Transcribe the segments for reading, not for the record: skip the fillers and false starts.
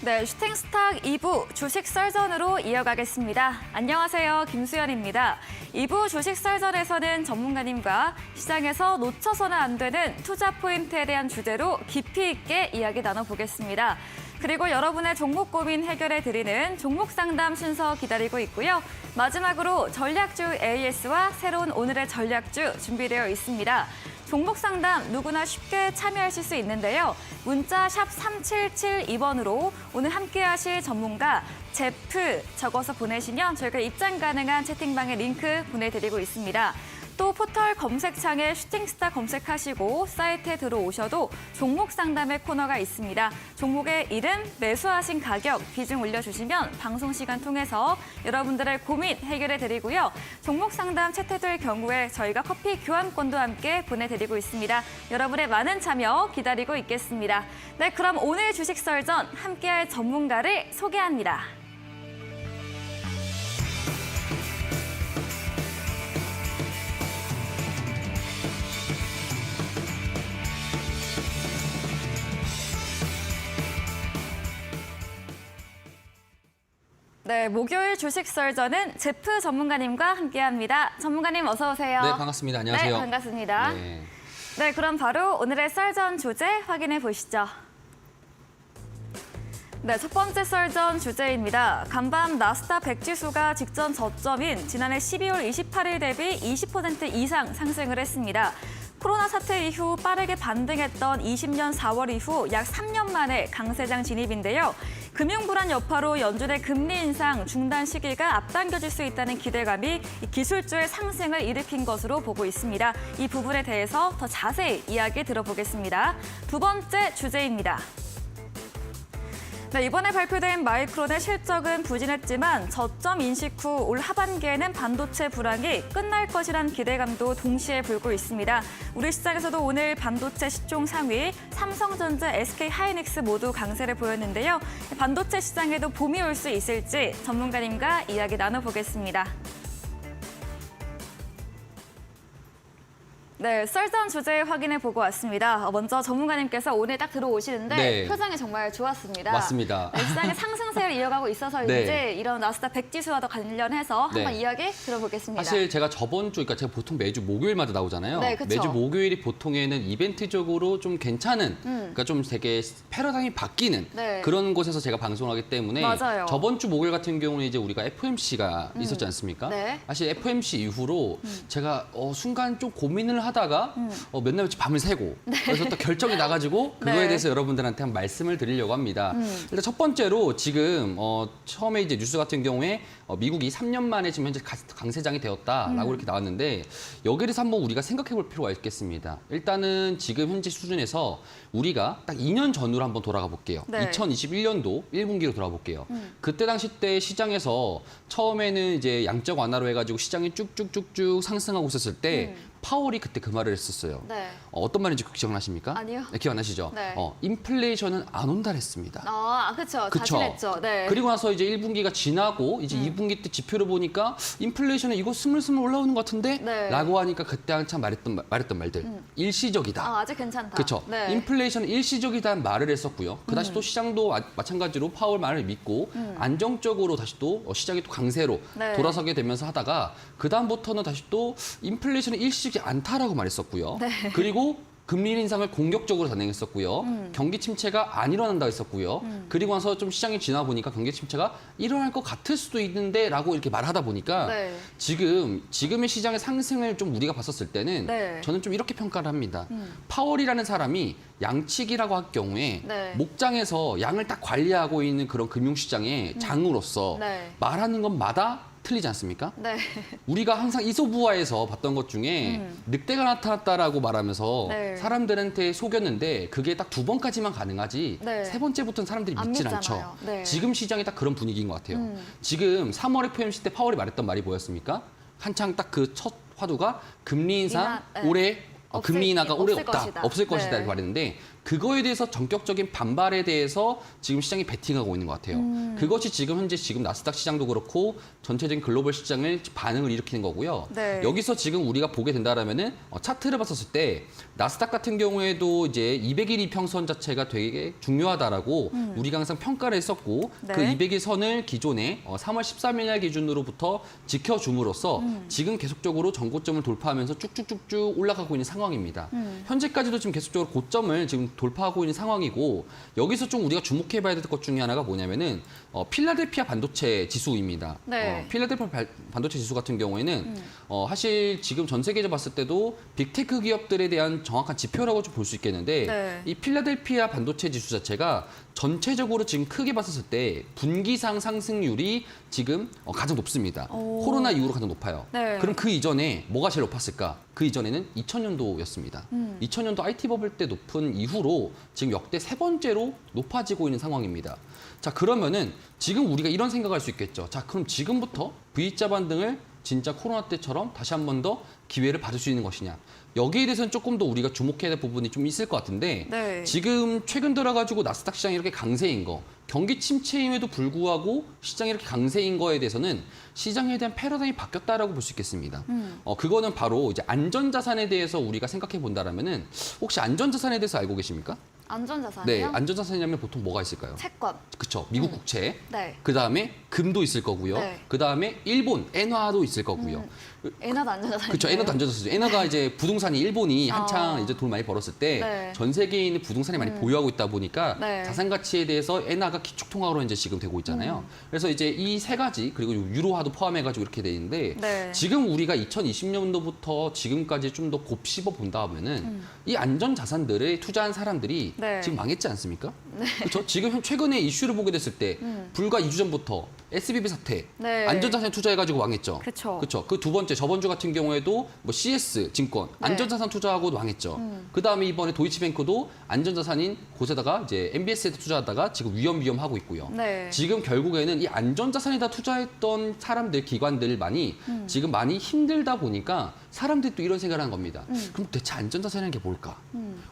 네, 슈팅스탁 2부 주식 썰전으로 이어가겠습니다. 안녕하세요, 김수연입니다. 2부 주식 썰전에서는 전문가님과 시장에서 놓쳐서는 안 되는 투자 포인트에 대한 주제로 깊이 있게 이야기 나눠보겠습니다. 그리고 여러분의 종목 고민 해결해드리는 종목 상담 순서 기다리고 있고요. 마지막으로 전략주 AS와 새로운 오늘의 전략주 준비되어 있습니다. 종목 상담 누구나 쉽게 참여하실 수 있는데요. 문자 샵 3772번으로 오늘 함께하실 전문가 제프 적어서 보내시면 저희가 입장 가능한 채팅방에 링크 보내드리고 있습니다. 또 포털 검색창에 슈팅스타 검색하시고 사이트에 들어오셔도 종목 상담의 코너가 있습니다. 종목의 이름, 매수하신 가격, 비중 올려주시면 방송 시간 통해서 여러분들의 고민 해결해드리고요. 종목 상담 채택될 경우에 저희가 커피 교환권도 함께 보내드리고 있습니다. 여러분의 많은 참여 기다리고 있겠습니다. 네, 그럼 오늘 주식 썰전 함께할 전문가를 소개합니다. 네, 목요일 주식 썰전은 제프 전문가님과 함께합니다. 전문가님 어서 오세요. 네, 반갑습니다. 안녕하세요. 네, 반갑습니다. 네. 네, 그럼 바로 오늘의 썰전 주제 확인해 보시죠. 네, 첫 번째 썰전 주제입니다. 간밤 나스닥 100 지수가 직전 저점인 지난해 12월 28일 대비 20% 이상 상승을 했습니다. 코로나 사태 이후 빠르게 반등했던 20년 4월 이후 약 3년 만에 강세장 진입인데요. 금융불안 여파로 연준의 금리 인상 중단 시기가 앞당겨질 수 있다는 기대감이 기술주의 상승을 일으킨 것으로 보고 있습니다. 이 부분에 대해서 더 자세히 이야기 들어보겠습니다. 두 번째 주제입니다. 네, 이번에 발표된 마이크론의 실적은 부진했지만 저점 인식 후 올 하반기에는 반도체 불황이 끝날 것이란 기대감도 동시에 불고 있습니다. 우리 시장에서도 오늘 반도체 시총 상위 삼성전자, SK하이닉스 모두 강세를 보였는데요. 반도체 시장에도 봄이 올 수 있을지 전문가님과 이야기 나눠보겠습니다. 네, 썰전 주제 확인해 보고 왔습니다. 먼저 전문가님께서 오늘 딱 들어오시는데 네. 표정이 정말 좋았습니다. 맞습니다. 네, 시장의 상승세를 이어가고 있어서인지 네. 이런 나스닥 100 지수와도 관련해서 네. 한번 이야기 들어보겠습니다. 사실 제가 저번 주, 그러니까 제가 보통 매주 목요일마다 나오잖아요. 네, 그쵸. 매주 목요일이 보통에는 이벤트적으로 좀 괜찮은, 그러니까 좀 되게 패러다임이 바뀌는 네. 그런 곳에서 제가 방송하기 때문에 맞아요. 저번 주 목요일 같은 경우는 이제 우리가 FOMC가 있었지 않습니까? 네. 사실 FOMC 이후로 제가 순간 좀 고민을 하다가 몇 날 며칠 밤을 새고 그래서 또 결정이 나가지고 그거에 네. 대해서 여러분들한테 한번 말씀을 드리려고 합니다. 일단 첫 번째로 지금 처음에 이제 뉴스 같은 경우에 미국이 3년 만에 지금 현재 강세장이 되었다라고 이렇게 나왔는데 여기에 대해서 한번 우리가 생각해 볼 필요가 있겠습니다. 일단은 지금 현재 수준에서 우리가 딱 2년 전으로 한번 돌아가 볼게요. 네. 2021년도 1분기로 돌아가 볼게요. 그때 당시 때 시장에서 처음에는 이제 양적 완화로 해가지고 시장이 쭉쭉쭉쭉 상승하고 있었을 때 파월이 그때 그 말을 했었어요. 네. 어떤 말인지 기억나십니까? 아니요. 네, 기억나시죠? 네. 인플레이션은 안 온다 했습니다. 그렇죠. 그쵸? 자신했죠. 네. 그리고 나서 이제 1분기가 지나고 이제 2분기 때 지표를 보니까 인플레이션은 이거 스물스물 올라오는 것 같은데? 네. 라고 하니까 그때 한참 말했던 말들. 일시적이다. 아직 괜찮다. 그렇죠. 네. 인플레이션은 일시적이다는 말을 했었고요. 그다시 또 시장도 마찬가지로 파월 말을 믿고 안정적으로 다시 또 시장이 또 강세로 네. 돌아서게 되면서 하다가 그다음부터는 다시 또 인플레이션은 일시적이 않다라고 말했었고요. 네. 그리고 금리 인상을 공격적으로 단행했었고요. 경기 침체가 안 일어난다고 했었고요. 그리고 나서 좀 시장이 지나 보니까 경기 침체가 일어날 것 같을 수도 있는데라고 이렇게 말하다 보니까 네. 지금의 시장의 상승을 좀 우리가 봤었을 때는 네. 저는 좀 이렇게 평가를 합니다. 파월이라는 사람이 양치기라고 할 경우에 네. 목장에서 양을 딱 관리하고 있는 그런 금융시장의 장으로서 네. 말하는 것마다 틀리지 않습니까? 네. 우리가 항상 이소부화에서 봤던 것 중에 늑대가 나타났다라고 말하면서 네. 사람들한테 속였는데 그게 딱 2번까지만 가능하지 네. 3번째부터는 사람들이 안 믿질 믿잖아요. 않죠. 네. 지금 시장이 딱 그런 분위기인 것 같아요. 지금 3월 FOMC 때 파월이 말했던 말이 뭐였습니까? 한창 딱 그 첫 화두가 금리 인상 네. 올해 금리 인하가 올해 없을 없다, 것이다. 없을 것이다 네. 이렇게 말했는데 그거에 대해서 전격적인 반발에 대해서 지금 시장이 베팅하고 있는 것 같아요. 그것이 지금 현재 지금 나스닥 시장도 그렇고 전체적인 글로벌 시장을 반응을 일으키는 거고요. 네. 여기서 지금 우리가 보게 된다라면은 차트를 봤었을 때 나스닥 같은 경우에도 이제 200일 이평선 자체가 되게 중요하다라고 우리가 항상 평가를 했었고 네. 그 200일 선을 기존에 3월 13일 날 기준으로부터 지켜줌으로써 지금 계속적으로 전고점을 돌파하면서 쭉쭉쭉쭉 올라가고 있는 상황입니다. 현재까지도 지금 계속적으로 고점을 지금 돌파하고 있는 상황이고 여기서 좀 우리가 주목해봐야 될 것 중에 하나가 뭐냐면은 필라델피아 반도체 지수입니다. 네. 필라델피아 반도체 지수 같은 경우에는 사실 지금 전 세계에서 봤을 때도 빅테크 기업들에 대한 정확한 지표라고 좀 볼 수 있겠는데 네. 이 필라델피아 반도체 지수 자체가 전체적으로 지금 크게 봤었을 때 분기상 상승률이 지금 가장 높습니다. 오. 코로나 이후로 가장 높아요. 네. 그럼 그 이전에 뭐가 제일 높았을까? 그 이전에는 2000년도였습니다. 2000년도 IT 버블 때 높은 이후로 지금 역대 세 번째로 높아지고 있는 상황입니다. 자, 그러면은 지금 우리가 이런 생각할 수 있겠죠. 자, 그럼 지금부터 V자 반등을 진짜 코로나 때처럼 다시 한 번 더 기회를 받을 수 있는 것이냐. 여기에 대해서는 조금 더 우리가 주목해야 될 부분이 좀 있을 것 같은데 네. 지금 최근 들어가지고 나스닥 시장이 이렇게 강세인 거, 경기 침체임에도 불구하고 시장이 이렇게 강세인 거에 대해서는 시장에 대한 패러다임이 바뀌었다라고 볼 수 있겠습니다. 그거는 바로 이제 안전자산에 대해서 우리가 생각해 본다라면은 혹시 안전자산에 대해서 알고 계십니까? 안전자산이요? 네, 안전자산이라면 보통 뭐가 있을까요? 채권. 그렇죠. 미국 국채. 네. 그 다음에 금도 있을 거고요. 네. 그 다음에 일본 엔화도 있을 거고요. 엔화도 안전자산이에요. 그렇죠. 엔화도 안전자산이죠. 엔화가 이제 부동산이 일본이 한창 이제 돈 많이 벌었을 때 네. 전 세계에 있는 부동산이 많이 보유하고 있다 보니까 네. 자산 가치에 대해서 엔화가 기축통화로 이제 지금 되고 있잖아요. 그래서 이제 이 세 가지 그리고 유로화도 포함해가지고 이렇게 돼 있는데 네. 지금 우리가 2020년도부터 지금까지 좀 더 곱씹어 본다면은 이 안전 자산들에 투자한 사람들이 네. 지금 망했지 않습니까? 그렇죠. 지금 최근에 이슈를 보게 됐을 때 불과 2주 전부터 SBB 사태 네. 안전자산에 투자해가지고 망했죠. 그쵸. 그렇죠. 그 두 번째 저번 주 같은 경우에도 뭐 CS 증권 네. 안전자산 투자하고 망했죠. 그 다음에 이번에 도이치뱅크도 안전자산인 곳에다가 이제 MBS에 투자하다가 지금 위험하고 있고요. 네. 지금 결국에는 이 안전자산에다 투자했던 사람들, 기관들만이 지금 많이 힘들다 보니까 사람들이 또 이런 생각을 하는 겁니다. 그럼 대체 안전자산이라는 게 뭘까?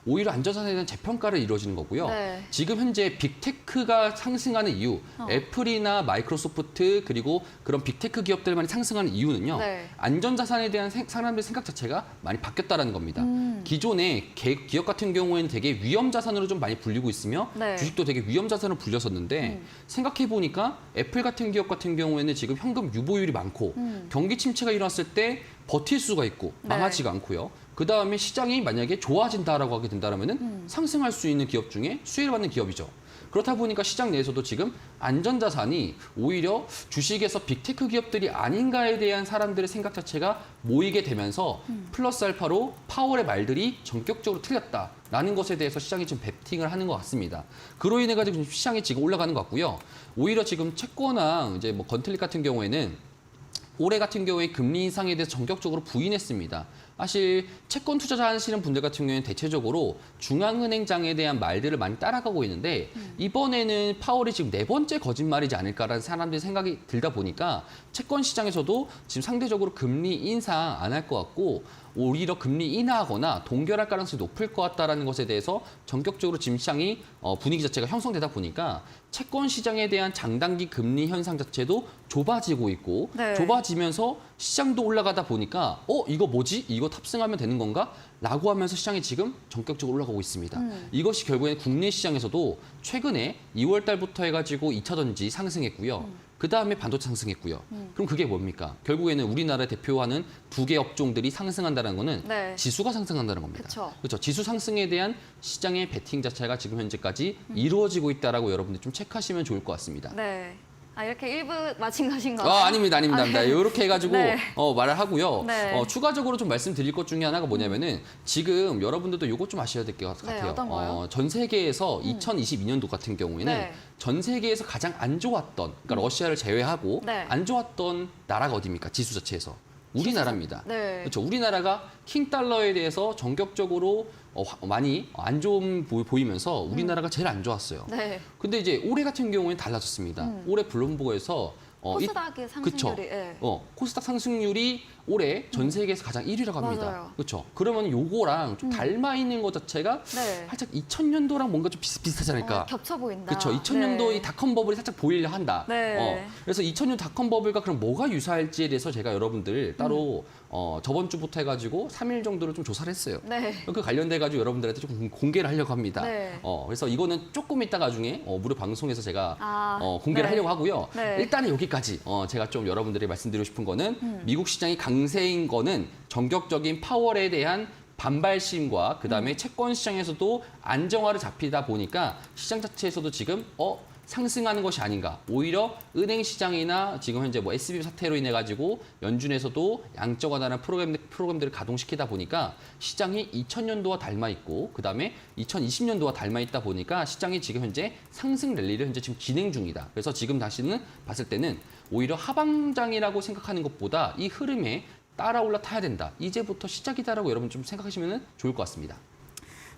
오히려 안전자산에 대한 재평가를 이루어지는 거고요. 네. 지금 현재 빅테크가 상승하는 이유, 애플이나 마이크로소프트 그리고 그런 빅테크 기업들만이 상승하는 이유는요. 네. 안전자산에 대한 사람들의 생각 자체가 많이 바뀌었다는 겁니다. 기존에 기업 같은 경우에는 되게 위험자산으로 좀 많이 불리고 있으며 네. 주식도 되게 위험자산으로 불렸었는데 생각해 보니까 애플 같은 기업 같은 경우에는 지금 현금 유보율이 많고 경기 침체가 일어났을 때 버틸 수가 있고 네. 망하지가 않고요. 그 다음에 시장이 만약에 좋아진다라고 하게 된다면은 상승할 수 있는 기업 중에 수혜를 받는 기업이죠. 그렇다 보니까 시장 내에서도 지금 안전자산이 오히려 주식에서 빅테크 기업들이 아닌가에 대한 사람들의 생각 자체가 모이게 되면서 플러스 알파로 파월의 말들이 전격적으로 틀렸다라는 것에 대해서 시장이 지금 베팅을 하는 것 같습니다. 그로 인해 가지고 시장이 지금 올라가는 것 같고요. 오히려 지금 채권왕 이제 뭐 건틀릭 같은 경우에는 올해 같은 경우에 금리 인상에 대해서 전격적으로 부인했습니다. 사실 채권 투자 하시는 분들 같은 경우에는 대체적으로 중앙은행장에 대한 말들을 많이 따라가고 있는데 이번에는 파월이 지금 네 번째 거짓말이지 않을까라는 사람들의 생각이 들다 보니까 채권 시장에서도 지금 상대적으로 금리 인상 안 할 것 같고 오히려 금리 인하하거나 동결할 가능성이 높을 것 같다라는 것에 대해서 전격적으로 지금 시장이 분위기 자체가 형성되다 보니까 채권 시장에 대한 장단기 금리 현상 자체도 좁아지고 있고 네. 좁아지면서 시장도 올라가다 보니까 이거 뭐지? 이거 탑승하면 되는 건가? 라고 하면서 시장이 지금 전격적으로 올라가고 있습니다. 이것이 결국엔 국내 시장에서도 최근에 2월 달부터 해가지고 2차 전지 상승했고요. 그 다음에 반도체 상승했고요. 그럼 그게 뭡니까? 결국에는 우리나라 대표하는 두 개 업종들이 상승한다는 거는 네. 지수가 상승한다는 겁니다. 그쵸. 그렇죠. 지수 상승에 대한 시장의 베팅 자체가 지금 현재까지 이루어지고 있다라고 여러분들 좀 체크하시면 좋을 것 같습니다. 네. 아, 이렇게 1부 마친 것인가요? 아닙니다. 네. 이렇게 해가지고 네. 말을 하고요. 네. 추가적으로 좀 말씀드릴 것 중에 하나가 뭐냐면은 지금 여러분들도 이것 좀 아셔야 될 것 네, 같아요. 어떤 거요? 전 세계에서 2022년도 같은 경우에는 네. 전 세계에서 가장 안 좋았던, 그러니까 러시아를 제외하고 네. 안 좋았던 나라가 어디입니까? 지수 자체에서. 우리나라입니다. 네. 그렇죠. 우리나라가 킹달러에 대해서 전격적으로 많이 안 좋은 보이면서 우리나라가 제일 안 좋았어요. 네. 근데 이제 올해 같은 경우에는 달라졌습니다. 올해 블룸버그에서 코스닥의 상승률이. 예. 코스닥 상승률이 올해 전 세계에서 가장 1위라고 합니다. 맞아요. 그렇죠. 그러면 요거랑 좀 닮아 있는 것 자체가 네. 살짝 2000년도랑 뭔가 좀 비슷하지 않을까. 겹쳐 보인다. 그렇죠. 2000년도 네. 이 닷컴 버블이 살짝 보이려 한다. 네. 그래서 2000년 닷컴 버블과 그럼 뭐가 유사할지에 대해서 제가 여러분들 따로 저번 주부터 해가지고 3일 정도를 좀 조사를 했어요. 네. 그 관련돼가지고 여러분들한테 조금 공개를 하려고 합니다. 네. 그래서 이거는 조금 이따 나중에 무료 방송에서 제가 공개를 네. 하려고 하고요. 네. 일단은 여기까지 제가 좀 여러분들이 말씀드리고 싶은 거는 미국 시장이 강세인 거는 전격적인 파월에 대한 반발심과 그다음에 채권 시장에서도 안정화를 잡히다 보니까 시장 자체에서도 지금 상승하는 것이 아닌가. 오히려 은행 시장이나 지금 현재 뭐 SBB 사태로 인해 가지고 연준에서도 양적 완화라는 프로그램들을 가동시키다 보니까 시장이 2000년도와 닮아 있고 그다음에 2020년도와 닮아 있다 보니까 시장이 지금 현재 상승 랠리를 현재 지금 진행 중이다. 그래서 지금 다시는 봤을 때는 오히려 하방장이라고 생각하는 것보다 이 흐름에 따라 올라타야 된다. 이제부터 시작이다라고 여러분 좀 생각하시면 좋을 것 같습니다.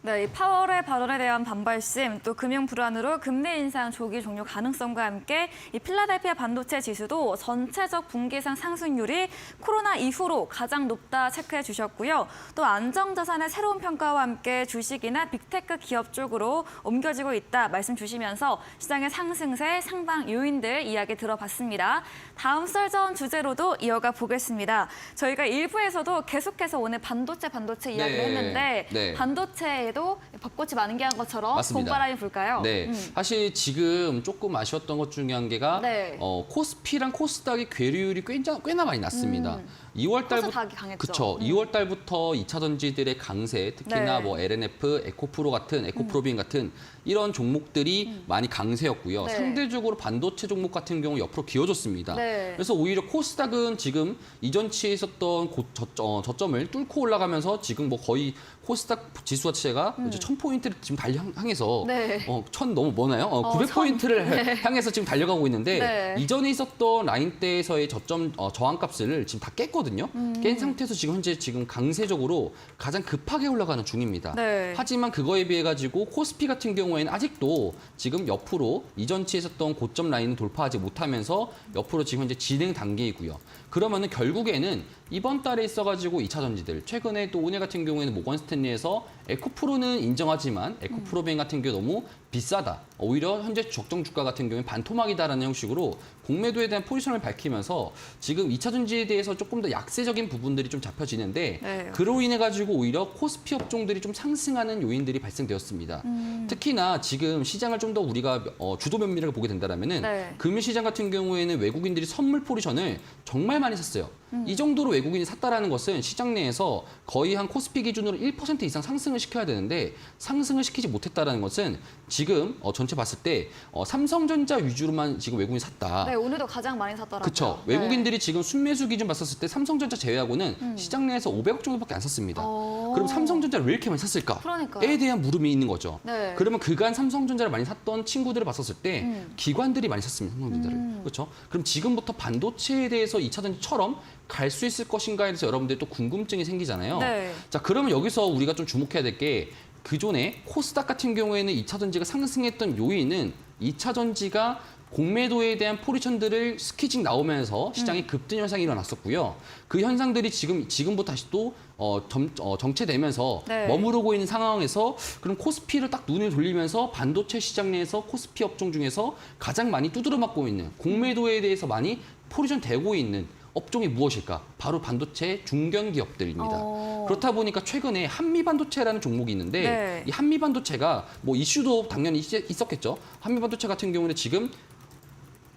네, 이 파월의 발언에 대한 반발심, 또 금융 불안으로 금리 인상 조기 종료 가능성과 함께 이 필라델피아 반도체 지수도 전체적 분기상 상승률이 코로나 이후로 가장 높다 체크해 주셨고요. 또 안정자산의 새로운 평가와 함께 주식이나 빅테크 기업 쪽으로 옮겨지고 있다 말씀 주시면서 시장의 상승세, 상방 요인들 이야기 들어봤습니다. 다음 썰전 주제로도 이어가 보겠습니다. 저희가 1부에서도 계속해서 오늘 반도체 이야기를 했는데 네. 반도체에도 벚꽃이 만개한 것처럼 맞습니다. 봄바람이 불까요? 네, 사실 지금 조금 아쉬웠던 것 중에 한 개가 네. 코스피랑 코스닥의 괴리율이 꽤나 많이 났습니다. 2월 달부터 코스닥이 강했죠. 그렇죠. 2월 달부터 2차 전지들의 강세, 특히나 네. 뭐 LNF, 에코프로 같은 에코프로빈 같은 이런 종목들이 많이 강세였고요. 네. 상대적으로 반도체 종목 같은 경우 옆으로 기어졌습니다. 네. 그래서 오히려 코스닥은 지금 이전치에 있었던 저점을 뚫고 올라가면서 지금 뭐 거의 코스닥 지수 자체가 이제 1000포인트를 지금 향해서 네. 1000 너무 뭐나요? 900포인트를 향해서 지금 달려가고 있는데 네. 이전에 있었던 라인대에서의 저점 저항값을 지금 다 깼거든요. 깬 상태에서 지금 현재 지금 강세적으로 가장 급하게 올라가는 중입니다. 네. 하지만 그거에 비해 가지고 코스피 같은 경우에는 아직도 지금 옆으로 이전치에 있었던 고점 라인을 돌파하지 못하면서 옆으로 지금 현재 진행 단계이고요. 그러면은 결국에는 이번 달에 있어가지고 2차 전지들 최근에 또 오늘 같은 경우에는 모건 스탠리에서 에코프로는 인정하지만 에코프로뱅 같은 경우 너무 비싸다. 오히려 현재 적정 주가 같은 경우에 반토막이다라는 형식으로 공매도에 대한 포지션을 밝히면서 지금 2차 전지에 대해서 조금 더 약세적인 부분들이 좀 잡혀지는데 네. 그로 인해 가지고 오히려 코스피 업종들이 좀 상승하는 요인들이 발생되었습니다. 특히나 지금 시장을 좀 더 우리가 주도 면밀하게 보게 된다면은 네. 금융시장 같은 경우에는 외국인들이 선물 포지션을 정말 많이 샀어요. 이 정도로 외국인이 샀다라는 것은 시장 내에서 거의 한 코스피 기준으로 1% 이상 상승을 시켜야 되는데 상승을 시키지 못했다라는 것은 지금 전체 봤을 때 삼성전자 위주로만 지금 외국인이 샀다. 네, 오늘도 가장 많이 샀더라고요. 그렇죠. 네. 외국인들이 지금 순매수 기준 봤었을 때 삼성전자 제외하고는 시장 내에서 500억 정도밖에 안 샀습니다. 그럼 삼성전자를 왜 이렇게 많이 샀을까? 그러니까요. 에 대한 물음이 있는 거죠. 네. 그러면 그간 삼성전자를 많이 샀던 친구들을 봤었을 때 기관들이 많이 샀습니다. 삼성전자를. 그렇죠? 그럼 지금부터 반도체에 대해서 2차 전지처럼 갈 수 있을 것인가에 대해서 여러분들이 또 궁금증이 생기잖아요. 네. 자, 그러면 여기서 우리가 좀 주목해야 될 게 그전에 코스닥 같은 경우에는 2차 전지가 상승했던 요인은 2차 전지가 공매도에 대한 포지션들을 스키징 나오면서 시장이 급등 현상이 일어났었고요. 그 현상들이 지금부터 다시 또 정체되면서 네. 머무르고 있는 상황에서 그럼 코스피를 딱 눈을 돌리면서 반도체 시장 내에서 코스피 업종 중에서 가장 많이 두드려 맞고 있는 공매도에 대해서 많이 포지션 되고 있는 업종이 무엇일까? 바로 반도체 중견 기업들입니다. 그렇다 보니까 최근에 한미반도체라는 종목이 있는데 네. 이 한미반도체가 뭐 이슈도 당연히 있었겠죠. 한미반도체 같은 경우는 지금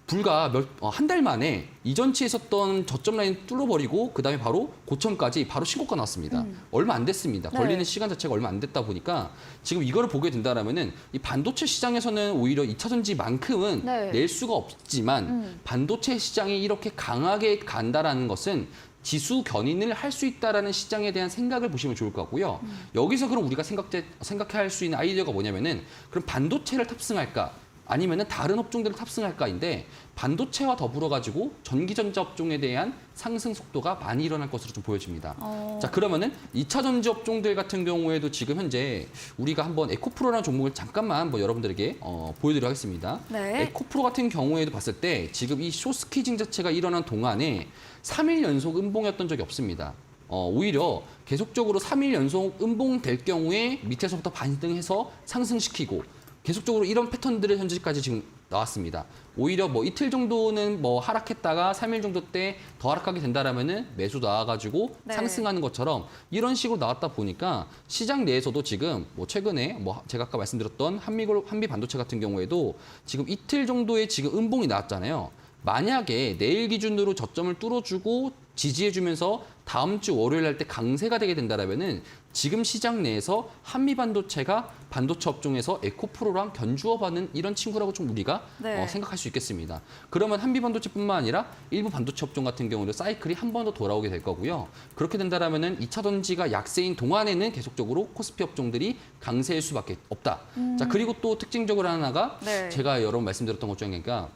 불과 한 달 만에 이전치에 있었던 저점 라인 뚫어버리고 그다음에 바로 고점까지 바로 신고가 나왔습니다. 얼마 안 됐습니다. 네. 걸리는 시간 자체가 얼마 안 됐다 보니까 지금 이거를 보게 된다라면은 이 반도체 시장에서는 오히려 2차 전지만큼은 네. 낼 수가 없지만 반도체 시장이 이렇게 강하게 간다라는 것은 지수 견인을 할 수 있다라는 시장에 대한 생각을 보시면 좋을 것 같고요. 여기서 그럼 우리가 생각해야 할 수 있는 아이디어가 뭐냐면은 그럼 반도체를 탑승할까? 아니면은 다른 업종들을 탑승할까인데 반도체와 더불어 가지고 전기전자 업종에 대한 상승 속도가 많이 일어날 것으로 좀 보여집니다. 자, 그러면은 2차 전지 업종들 같은 경우에도 지금 현재 우리가 한번 에코프로라는 종목을 잠깐만 뭐 여러분들에게 보여드리도록 하겠습니다. 네. 에코프로 같은 경우에도 봤을 때 지금 이 쇼스퀴징 자체가 일어난 동안에 3일 연속 음봉이었던 적이 없습니다. 오히려 계속적으로 3일 연속 음봉될 경우에 밑에서부터 반등해서 상승시키고 계속적으로 이런 패턴들을 현재까지 지금 나왔습니다. 오히려 뭐 이틀 정도는 뭐 하락했다가 3일 정도 때 더 하락하게 된다라면은 매수 나와가지고 네. 상승하는 것처럼 이런 식으로 나왔다 보니까 시장 내에서도 지금 뭐 최근에 뭐 제가 아까 말씀드렸던 한미 반도체 같은 경우에도 지금 이틀 정도의 지금 음봉이 나왔잖아요. 만약에 내일 기준으로 저점을 뚫어주고 지지해주면서 다음 주 월요일 날 때 강세가 되게 된다라면은 지금 시장 내에서 한미 반도체가 반도체 업종에서 에코프로랑 견주어받는 이런 친구라고 좀 우리가 네. 생각할 수 있겠습니다. 그러면 한미 반도체뿐만 아니라 일부 반도체 업종 같은 경우는 사이클이 한 번 더 돌아오게 될 거고요. 그렇게 된다라면은 2차 전지가 약세인 동안에는 계속적으로 코스피 업종들이 강세일 수밖에 없다. 자, 그리고 또 특징적으로 하나가 네. 제가 여러 번 말씀드렸던 것 중에 그러니까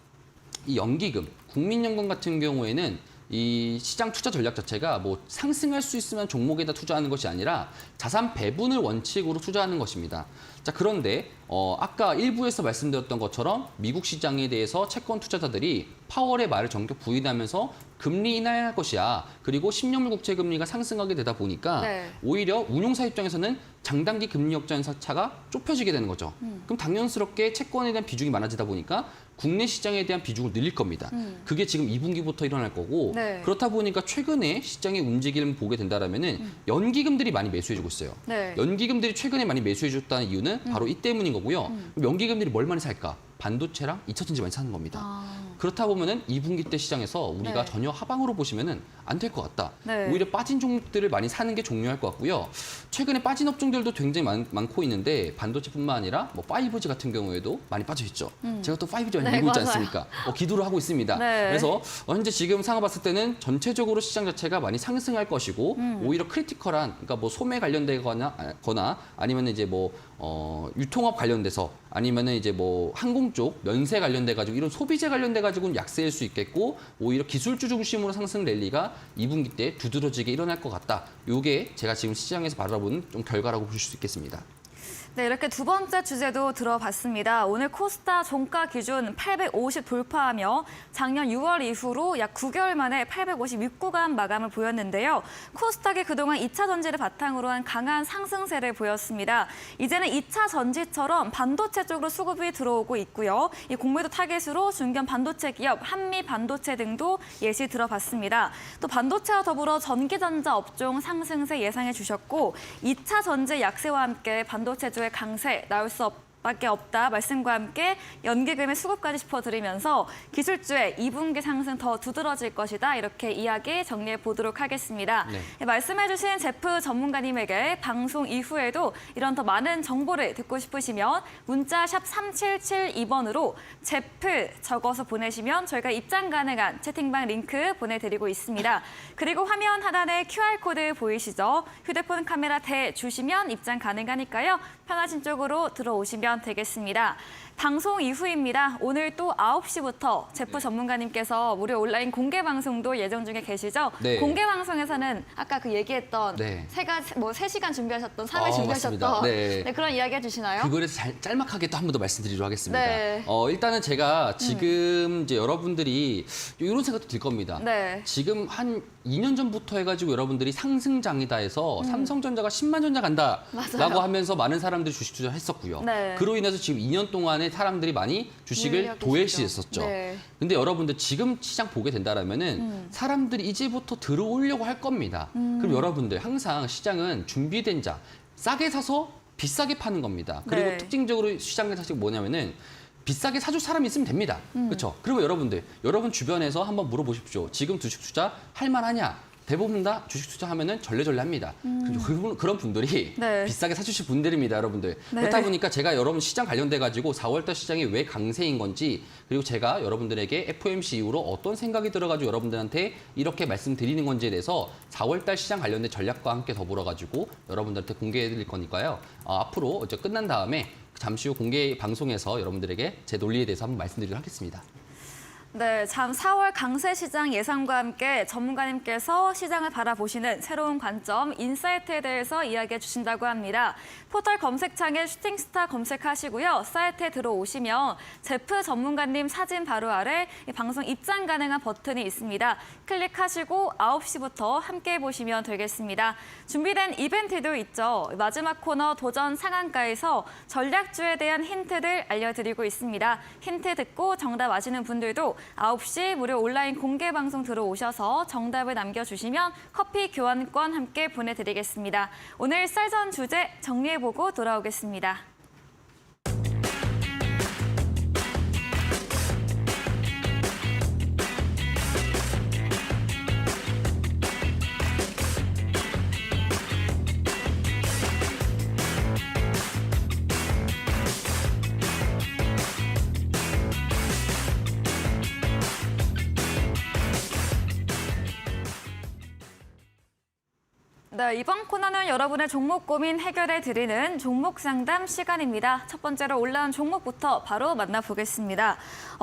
이 연기금, 국민연금 같은 경우에는 이 시장 투자 전략 자체가 뭐 상승할 수 있으면 종목에다 투자하는 것이 아니라 자산 배분을 원칙으로 투자하는 것입니다. 자, 그런데 아까 일부에서 말씀드렸던 것처럼 미국 시장에 대해서 채권 투자자들이 파월의 말을 전격 부인하면서 금리 인하할 것이야. 그리고 10년물 국채 금리가 상승하게 되다 보니까 네. 오히려 운용사 입장에서는 장단기 금리 역전사 차가 좁혀지게 되는 거죠. 그럼 당연스럽게 채권에 대한 비중이 많아지다 보니까 국내 시장에 대한 비중을 늘릴 겁니다. 그게 지금 2분기부터 일어날 거고 네. 그렇다 보니까 최근에 시장의 움직임을 보게 된다라면은 연기금들이 많이 매수해주고 있어요. 네. 연기금들이 최근에 많이 매수해줬다는 이유는 바로 이 때문인 거고요. 그럼 연기금들이 뭘 많이 살까? 반도체랑 2차 전지 많이 사는 겁니다. 그렇다 보면은 2분기 때 시장에서 우리가 네. 전혀 하방으로 보시면은 안 될 것 같다. 네. 오히려 빠진 종목들을 많이 사는 게 중요할 것 같고요. 최근에 빠진 업종들도 굉장히 많고 있는데 반도체뿐만 아니라 뭐 5G 같은 경우에도 많이 빠져 있죠. 제가 또 5G 많이 네, 밀고 있지 맞아요. 않습니까? 기도를 하고 있습니다. 네. 그래서 현재 지금 상황 봤을 때는 전체적으로 시장 자체가 많이 상승할 것이고 오히려 크리티컬한 그러니까 뭐 소매 관련되거나 아니면 이제 뭐 유통업 관련돼서 아니면은 이제 뭐 항공 쪽 면세 관련돼 가지고 이런 소비재 관련돼 가지고는 약세일 수 있겠고 오히려 기술주 중심으로 상승 랠리가 2분기 때 두드러지게 일어날 것 같다. 요게 제가 지금 시장에서 바라보는 좀 결과라고 보실 수 있겠습니다. 네, 이렇게 두 번째 주제도 들어봤습니다. 오늘 코스타 종가 기준 850 돌파하며 작년 6월 이후로 약 9개월 만에 856구간 마감을 보였는데요. 코스닥이 그동안 2차 전지를 바탕으로 한 강한 상승세를 보였습니다. 이제는 2차 전지처럼 반도체 쪽으로 수급이 들어오고 있고요. 이 공매도 타겟으로 중견 반도체 기업, 한미 반도체 등도 예시 들어봤습니다. 또 반도체와 더불어 전기전자 업종 상승세 예상해 주셨고 2차 전지 약세와 함께 반도체 의 강세 나올 수 밖에 없다 말씀과 함께 연기금의 수급까지 짚어드리면서 기술주의 2분기 상승 더 두드러질 것이다 이렇게 이야기 정리해 보도록 하겠습니다. 네. 말씀해주신 제프 전문가님에게 방송 이후에도 이런 더 많은 정보를 듣고 싶으시면 문자 샵 3772번으로 제프 적어서 보내시면 저희가 입장 가능한 채팅방 링크 보내드리고 있습니다. 그리고 화면 하단에 QR코드 보이시죠? 휴대폰 카메라 대주시면 입장 가능하니까요. 편하신 쪽으로 들어오시면 되겠습니다. 방송 이후입니다. 오늘 또 9시부터 제프 전문가님께서 무료 온라인 공개 방송도 예정 중에 계시죠? 네. 공개 방송에서는 아까 그 얘기했던 네. 3시간 준비하셨던, 3회 맞습니다. 준비하셨던 네. 네, 그런 이야기 해주시나요? 그거에 대해서 짤막하게 또 한 번 더 말씀드리도록 하겠습니다. 네. 일단은 제가 지금 이제 여러분들이 이런 생각도 들 겁니다. 네. 지금 한 2년 전부터 해가지고 여러분들이 상승장이다 해서 삼성전자가 10만 전자 간다라고 맞아요. 하면서 많은 사람들이 주식 투자를 했었고요. 네. 그로 인해서 지금 2년 동안에 사람들이 많이 주식을 물려 도외시했었죠. 네. 근데 여러분들 지금 시장 보게 된다라면은 사람들이 이제부터 들어오려고 할 겁니다. 그럼 여러분들 항상 시장은 준비된 자 싸게 사서 비싸게 파는 겁니다. 그리고 네. 특징적으로 시장의 사실 뭐냐면은 비싸게 사줄 사람이 있으면 됩니다. 그렇죠? 그리고 여러분들, 여러분 주변에서 한번 물어보십시오. 지금 주식 투자 할 만하냐? 대부분 다 주식 투자하면은 절레절레 합니다. 그런 분들이 네. 비싸게 사주실 분들입니다, 여러분들. 네. 그렇다 보니까 제가 여러분 시장 관련돼 가지고 4월달 시장이 왜 강세인 건지 그리고 제가 여러분들에게 FOMC 이후로 어떤 생각이 들어가지고 여러분들한테 이렇게 말씀드리는 건지에 대해서 4월달 시장 관련된 전략과 함께 더불어 가지고 여러분들한테 공개해드릴 거니까요. 앞으로 이제 끝난 다음에 잠시 후 공개 방송에서 여러분들에게 제 논리에 대해서 한번 말씀드리도록 하겠습니다. 네, 참 4월 강세 시장 예상과 함께 전문가님께서 시장을 바라보시는 새로운 관점, 인사이트에 대해서 이야기해 주신다고 합니다. 포털 검색창에 슈팅스타 검색하시고요. 사이트에 들어오시면 제프 전문가님 사진 바로 아래 방송 입장 가능한 버튼이 있습니다. 클릭하시고 9시부터 함께 보시면 되겠습니다. 준비된 이벤트도 있죠. 마지막 코너 도전 상한가에서 전략주에 대한 힌트들 알려드리고 있습니다. 힌트 듣고 정답 아시는 분들도 9시 무료 온라인 공개 방송 들어오셔서 정답을 남겨주시면 커피 교환권 함께 보내드리겠습니다. 오늘 쌀전 주제 정리해보고 돌아오겠습니다. 네, 이번 코너는 여러분의 종목 고민 해결해 드리는 종목 상담 시간입니다. 첫 번째로 올라온 종목부터 바로 만나보겠습니다.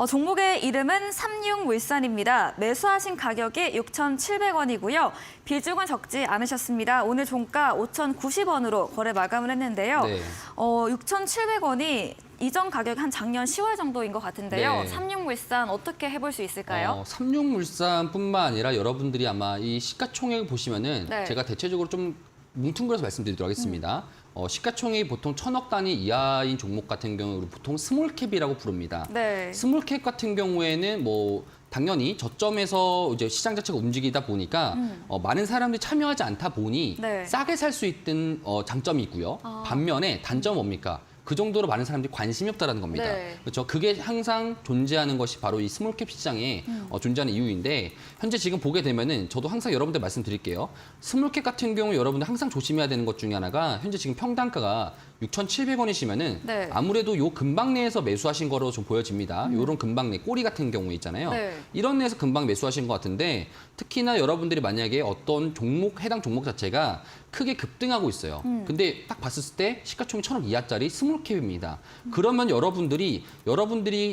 종목의 이름은 삼육물산입니다. 매수하신 가격이 6,700원이고요. 비중은 적지 않으셨습니다. 오늘 종가 5,090원으로 거래 마감을 했는데요. 네. 6,700원이 이전 가격 한 작년 10월 정도인 것 같은데요. 네. 삼육물산 어떻게 해볼 수 있을까요? 삼육물산뿐만 아니라 여러분들이 아마 이 시가총액 보시면은 네. 제가 대체적으로 좀 뭉뚱그려서 말씀드리도록 하겠습니다. 시가총액이 보통 1,000억 단위 이하인 종목 같은 경우는 보통 스몰캡이라고 부릅니다. 네. 스몰캡 같은 경우에는 뭐 당연히 저점에서 이제 시장 자체가 움직이다 보니까 많은 사람들이 참여하지 않다 보니 네. 싸게 살 수 있는 장점이 있고요. 반면에 단점은 뭡니까? 그 정도로 많은 사람들이 관심이 없다라는 겁니다. 네. 그렇죠. 그게 항상 존재하는 것이 바로 이 스몰캡 시장에 존재하는 이유인데 현재 지금 보게 되면은 저도 항상 여러분들 말씀드릴게요. 스몰캡 같은 경우 여러분들 항상 조심해야 되는 것 중에 하나가 현재 지금 평단가가 6,700원이시면은 네. 아무래도 요 근방 내에서 매수하신 거로 좀 보여집니다. 요런 근방 내 꼬리 같은 경우 있잖아요. 네. 이런 데에서 금방 매수하신 것 같은데 특히나 여러분들이 만약에 어떤 종목 해당 종목 자체가 크게 급등하고 있어요. 근데 딱 봤을 때 시가총액 1,000억 이하짜리 스몰캡입니다. 그러면 여러분들이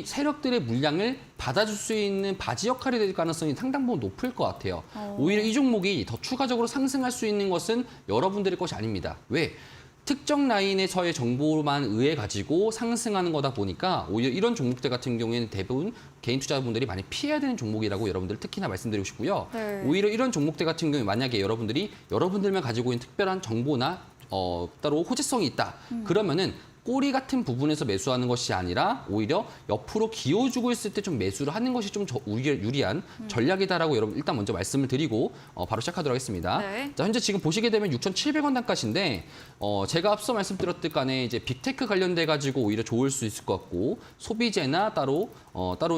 세력들의 물량을 받아줄 수 있는 바지 역할이 될 가능성이 상당 부분 높을 것 같아요. 오히려 이 종목이 더 추가적으로 상승할 수 있는 것은 여러분들의 것이 아닙니다. 왜? 특정 라인에서의 정보만 의해 가지고 상승하는 거다 보니까 오히려 이런 종목들 같은 경우에는 대부분 개인 투자분들이 많이 피해야 되는 종목이라고 여러분들 특히나 말씀드리고 싶고요. 네. 오히려 이런 종목들 같은 경우에 만약에 여러분들만 가지고 있는 특별한 정보나 따로 호재성이 있다. 그러면은 꼬리 같은 부분에서 매수하는 것이 아니라 오히려 옆으로 기어주고 있을 때 좀 매수를 하는 것이 좀 유리한 전략이다라고 여러분 일단 먼저 말씀을 드리고 바로 시작하도록 하겠습니다. 네. 자, 현재 지금 보시게 되면 6,700원 단가신데 제가 앞서 말씀드렸듯 간에 이제 빅테크 관련돼 가지고 오히려 좋을 수 있을 것 같고 소비재나 따로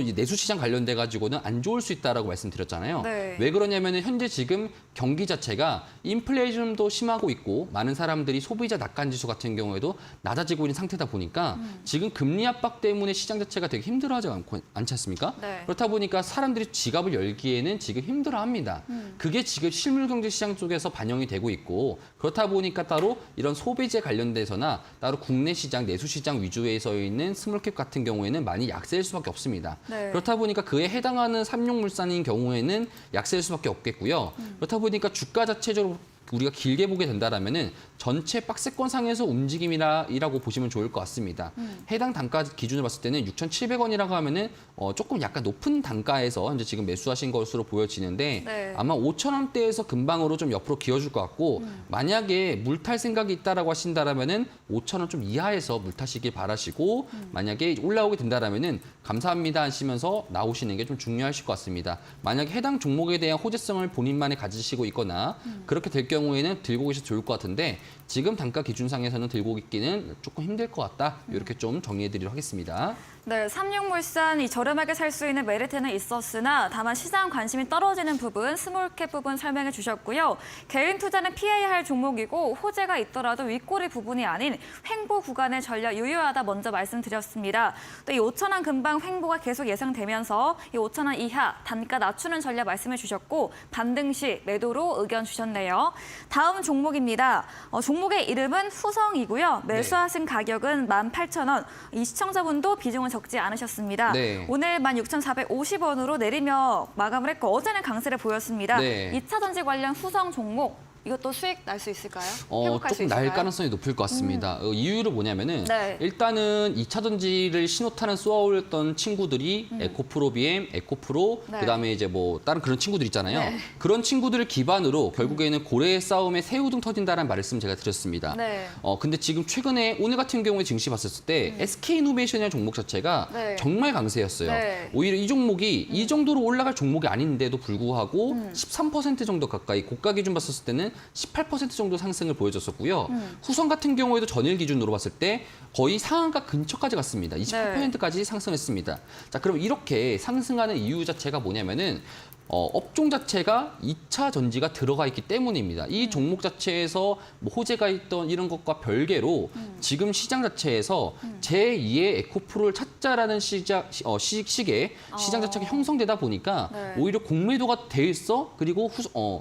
이제 내수시장 관련돼 가지고는 안 좋을 수 있다라고 말씀드렸잖아요. 네. 왜 그러냐면은 현재 지금 경기 자체가 인플레이션도 심하고 있고 많은 사람들이 소비자 낙관 지수 같은 경우에도 낮아지고 있는 상태다 보니까 지금 금리 압박 때문에 시장 자체가 되게 힘들어하지 않지 않습니까? 네. 그렇다 보니까 사람들이 지갑을 열기에는 지금 힘들어합니다. 그게 지금 실물 경제 시장 쪽에서 반영이 되고 있고 그렇다 보니까 따로 이런 소비재 관련돼서나 따로 국내 시장, 내수 시장 위주에서 있는 스몰캡 같은 경우에는 많이 약세일 수밖에 없습니다. 네. 그렇다 보니까 그에 해당하는 삼육물산인 경우에는 약세일 수밖에 없겠고요. 그렇다 보니까 주가 자체적으로 우리가 길게 보게 된다라면은 전체 박스권 상에서 움직임이라고 보시면 좋을 것 같습니다. 해당 단가 기준으로 봤을 때는 6,700원이라고 하면은 조금 약간 높은 단가에서 현재 지금 매수하신 것으로 보여지는데 네. 아마 5,000원대에서 금방으로 좀 옆으로 기어줄 것 같고 만약에 물탈 생각이 있다라고 하신다라면은 5,000원 좀 이하에서 물타시길 바라시고 만약에 올라오게 된다라면은 감사합니다 하시면서 나오시는 게 좀 중요하실 것 같습니다. 만약에 해당 종목에 대한 호재성을 본인만이 가지시고 있거나 그렇게 될 경우에는 들고 계셔도 좋을 것 같은데 지금 단가 기준상에서는 들고 있기는 조금 힘들 것 같다. 이렇게 좀 정리해드리도록 하겠습니다. 네, 삼육물산 저렴하게 살 수 있는 메리트는 있었으나 다만 시장 관심이 떨어지는 부분, 스몰캡 부분 설명해 주셨고요. 개인 투자는 피해야 할 종목이고 호재가 있더라도 윗꼬리 부분이 아닌 횡보 구간의 전략 유효하다 먼저 말씀드렸습니다. 또 이 5,000원 근방 횡보가 계속 예상되면서 이 5,000원 이하 단가 낮추는 전략 말씀해 주셨고 반등 시 매도로 의견 주셨네요. 다음 종목입니다. 종목 종목의 이름은 후성이고요. 매수하신 가격은 18,000원. 이 시청자분도 비중은 적지 않으셨습니다. 네. 오늘 16,450원으로 내리며 마감을 했고 어제는 강세를 보였습니다. 네. 2차 전지 관련 후성 종목 이것도 수익 날 수 있을까요? 회복할 수 조금 있을까요? 날 가능성이 높을 것 같습니다. 이유를 뭐냐면은 네. 일단은 2차 전지를 신호탄을 쏘아올렸던 친구들이 에코프로비엠, 에코프로, 네. 그다음에 이제 뭐 다른 그런 친구들 있잖아요. 네. 그런 친구들을 기반으로 결국에는 고래의 싸움에 새우등 터진다라는 말씀 제가 드렸습니다. 네. 근데 지금 최근에 오늘 같은 경우에 증시 봤었을 때 SK이노베이션이라는 종목 자체가 네. 정말 강세였어요. 네. 오히려 이 종목이 이 정도로 올라갈 종목이 아닌데도 불구하고 13% 정도 가까이 고가 기준 봤었을 때는 18% 정도 상승을 보여줬었고요. 후성 같은 경우에도 전일 기준으로 봤을 때 거의 상한가 근처까지 갔습니다. 28%까지 상승했습니다. 자, 그럼 이렇게 상승하는 이유 자체가 뭐냐면은 업종 자체가 2차 전지가 들어가 있기 때문입니다. 이 종목 자체에서 뭐 호재가 있던 이런 것과 별개로 지금 시장 자체에서 제2의 에코프로를 찾자라는 시기에 시장 자체가 형성되다 보니까 네. 오히려 공매도가 돼 있어. 그리고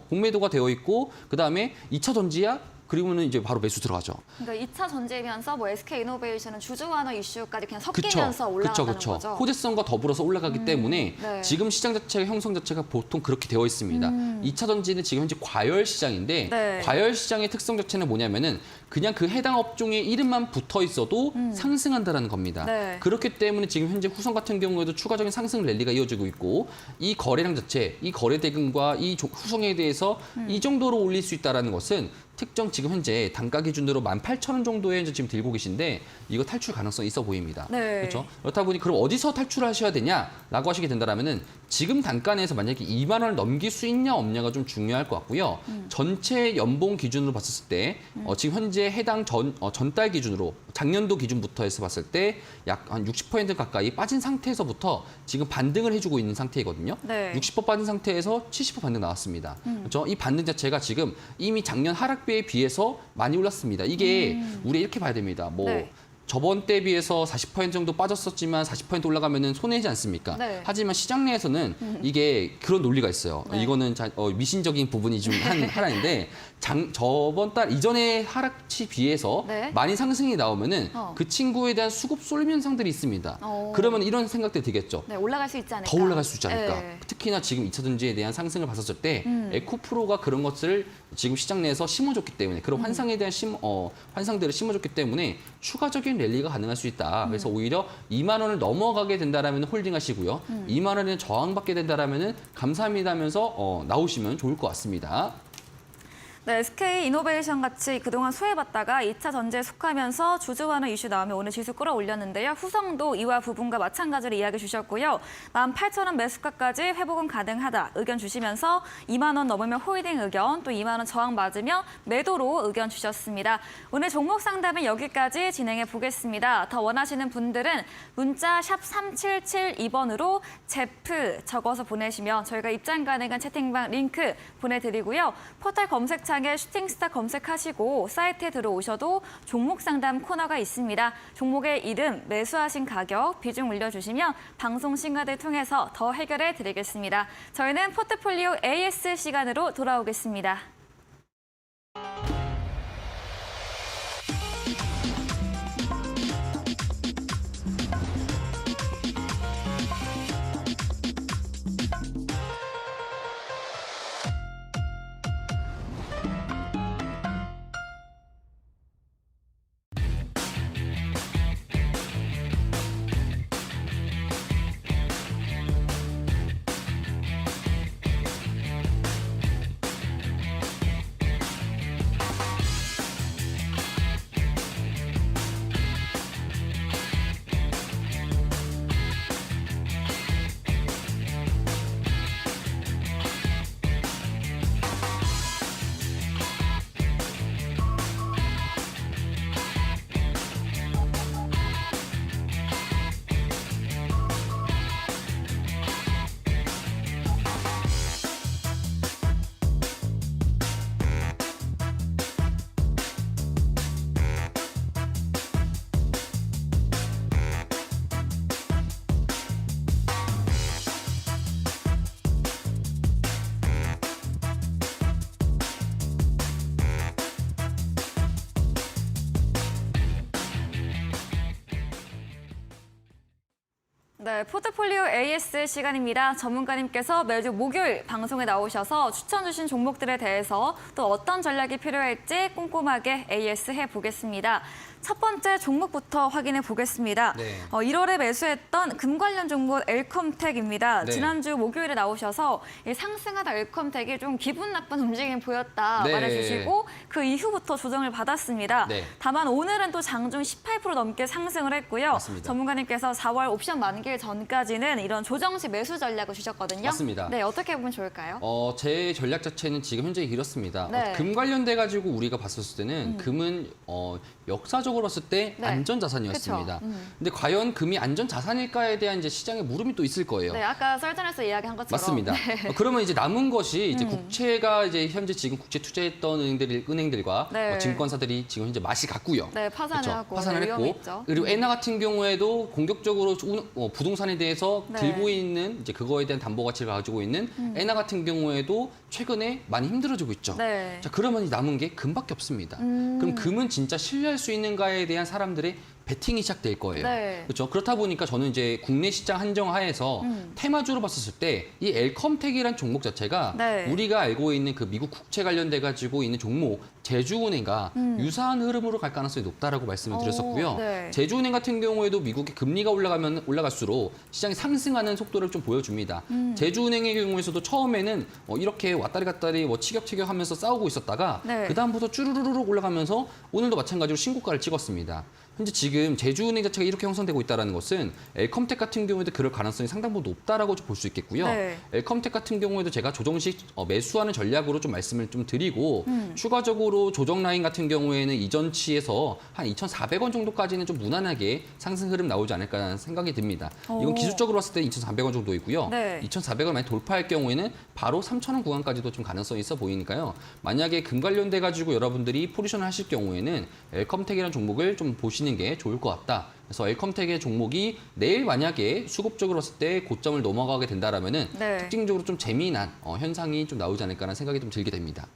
공매도가 되어 있고 그다음에 2차 전지야. 그리고는 이제 바로 매수 들어가죠. 그러니까 2차 전지이면서 뭐 SK이노베이션은 주주 완화 이슈까지 그냥 그쵸, 섞이면서 올라간다는 그쵸. 거죠. 호재성과 더불어서 올라가기 때문에 네. 지금 시장 자체가 형성 자체가 보통 그렇게 되어 있습니다. 2차 전지는 지금 현재 과열 시장인데 네. 과열 시장의 특성 자체는 뭐냐면은 그냥 그 해당 업종의 이름만 붙어 있어도 상승한다라는 겁니다. 네. 그렇기 때문에 지금 현재 후성 같은 경우에도 추가적인 상승 랠리가 이어지고 있고 이 거래량 자체, 이 거래 대금과 이 후성에 대해서 이 정도로 올릴 수 있다라는 것은 특정 지금 현재 단가 기준으로 18,000원 정도에 이제 지금 들고 계신데 이거 탈출 가능성이 있어 보입니다. 네. 그렇죠? 그렇다 보니 그럼 어디서 탈출하셔야 되냐라고 하시게 된다면은 지금 단가 내에서 만약에 2만 원을 넘길 수 있냐 없냐가 좀 중요할 것 같고요. 전체 연봉 기준으로 봤을 때 지금 현재 해당 전달 기준으로 작년도 기준부터 해서 봤을 때 약 한 60% 가까이 빠진 상태에서부터 지금 반등을 해주고 있는 상태이거든요. 네. 60% 빠진 상태에서 70% 반등 나왔습니다. 그렇죠? 이 반등 자체가 지금 이미 작년 하락비에 비해서 많이 올랐습니다. 이게 우리 이렇게 봐야 됩니다. 뭐 네. 저번 때 비해서 40% 정도 빠졌었지만 40% 올라가면은 손해지 않습니까? 네. 하지만 시장 내에서는 이게 그런 논리가 있어요. 네. 이거는 미신적인 부분이 좀 하나인데 저번 달 이전의 하락치 비해서 네. 많이 상승이 나오면은 어. 그 친구에 대한 수급 쏠림 현상들이 있습니다. 그러면 이런 생각들이 들겠죠. 네, 올라갈 수 있지 않을까. 더 올라갈 수 있지 않을까. 네. 특히나 지금 2차 전지에 대한 상승을 봤었을 때 에코프로가 그런 것을 지금 시장 내에서 심어줬기 때문에 그런 환상에 대한 환상들을 심어줬기 때문에 추가적인 랠리가 가능할 수 있다. 그래서 오히려 2만 원을 넘어가게 된다라면 홀딩하시고요. 2만 원에 저항받게 된다라면은 감사합니다 하면서 나오시면 좋을 것 같습니다. 네, SK이노베이션 같이 그동안 소외받다가 2차 전지에 속하면서 주주 완화 이슈 나오면 오늘 지수 끌어올렸는데요. 후성도 이와 부분과 마찬가지로 이야기 주셨고요. 18,000원 매수가까지 회복은 가능하다 의견 주시면서 2만 원 넘으면 홀딩 의견, 또 2만 원 저항 맞으며 매도로 의견 주셨습니다. 오늘 종목 상담은 여기까지 진행해 보겠습니다. 더 원하시는 분들은 문자 샵 3772번으로 제프 적어서 보내시면 저희가 입장 가능한 채팅방 링크 보내드리고요. 포털 검색창에 슈팅스타 검색하시고 사이트에 들어오셔도 종목 상담 코너가 있습니다. 종목의 이름, 매수하신 가격, 비중 올려주시면 방송 신가들 통해서 더 해결해 드리겠습니다. 저희는 포트폴리오 AS 시간으로 돌아오겠습니다. 네, 포트폴리오 AS 시간입니다. 전문가님께서 매주 목요일 방송에 나오셔서 추천 주신 종목들에 대해서 또 어떤 전략이 필요할지 꼼꼼하게 AS 해보겠습니다. 첫 번째 종목부터 확인해 보겠습니다. 네. 1월에 매수했던 금 관련 종목 엘컴텍입니다. 네. 지난주 목요일에 나오셔서 이 상승하다 엘컴텍이 좀 기분 나쁜 움직임 보였다 네. 말해주시고 그 이후부터 조정을 받았습니다. 네. 다만 오늘은 또 장중 18% 넘게 상승을 했고요. 맞습니다. 전문가님께서 4월 옵션 만기 전까지는 이런 조정시 매수 전략을 주셨거든요. 맞습니다. 네, 어떻게 보면 좋을까요? 제 전략 자체는 지금 현재 이렇습니다. 네. 금 관련돼 가지고 우리가 봤었을 때는 금은 역사적으로 봤을 때 네. 안전 자산이었습니다. 근데 과연 금이 안전 자산일까에 대한 이제 시장의 물음이 또 있을 거예요. 네, 아까 썰전에서 이야기한 것처럼. 맞습니다. 네. 그러면 이제 남은 것이 이제 국채가 이제 현재 지금 국채 투자했던 은행들과 네. 증권사들이 지금 현재 맛이 갔고요. 네, 파산을 그렇죠? 하고 파산을 네, 위험이 했고 있죠. 그리고 엔화 같은 경우에도 공격적으로 부동산에 대해서 네. 들고 있는 이제 그거에 대한 담보 가치를 가지고 있는 엔화 같은 경우에도 최근에 많이 힘들어지고 있죠. 네. 자, 그러면 남은 게 금밖에 없습니다. 그럼 금은 진짜 신뢰할 수 있는가에 대한 사람들의 베팅이 시작될 거예요. 네. 그렇죠. 그렇다 보니까 저는 이제 국내 시장 한정하에서 테마주로 봤었을 때 이 엘컴텍이라는 종목 자체가 네. 우리가 알고 있는 그 미국 국채 관련돼 가지고 있는 종목 제주은행과 유사한 흐름으로 갈 가능성이 높다라고 말씀을 드렸었고요. 네. 제주은행 같은 경우에도 미국의 금리가 올라가면 올라갈수록 시장이 상승하는 속도를 좀 보여줍니다. 제주은행의 경우에서도 처음에는 이렇게 왔다리 갔다리 치격치격하면서 싸우고 있었다가 네. 그 다음부터 쭈루루룩 올라가면서 오늘도 마찬가지로 신고가를 찍었습니다. 현재 지금 제주은행 자체가 이렇게 형성되고 있다는 것은 엘컴텍 같은 경우에도 그럴 가능성이 상당히 높다라고 볼 수 있겠고요. 네. 엘컴텍 같은 경우에도 제가 조정식 매수하는 전략으로 좀 말씀을 좀 드리고 추가적으로 조정 라인 같은 경우에는 이전치에서 한 2,400원 정도까지는 좀 무난하게 상승 흐름 나오지 않을까라는 생각이 듭니다. 이건 기술적으로 봤을 때 2,400원 정도이고요. 네. 2,400원 만약 돌파할 경우에는 바로 3,000원 구간까지도 좀 가능성이 있어 보이니까요. 만약에 금 관련돼 가지고 여러분들이 포지션을 하실 경우에는 엘컴텍이라는 종목을 좀 보시는 게 좋을 것 같다. 그래서 엘컴텍의 종목이 내일 만약에 수급적으로 봤을 때 고점을 넘어가게 된다라면은 네. 특징적으로 좀 재미난 현상이 좀 나오지 않을까라는 생각이 좀 들게 됩니다.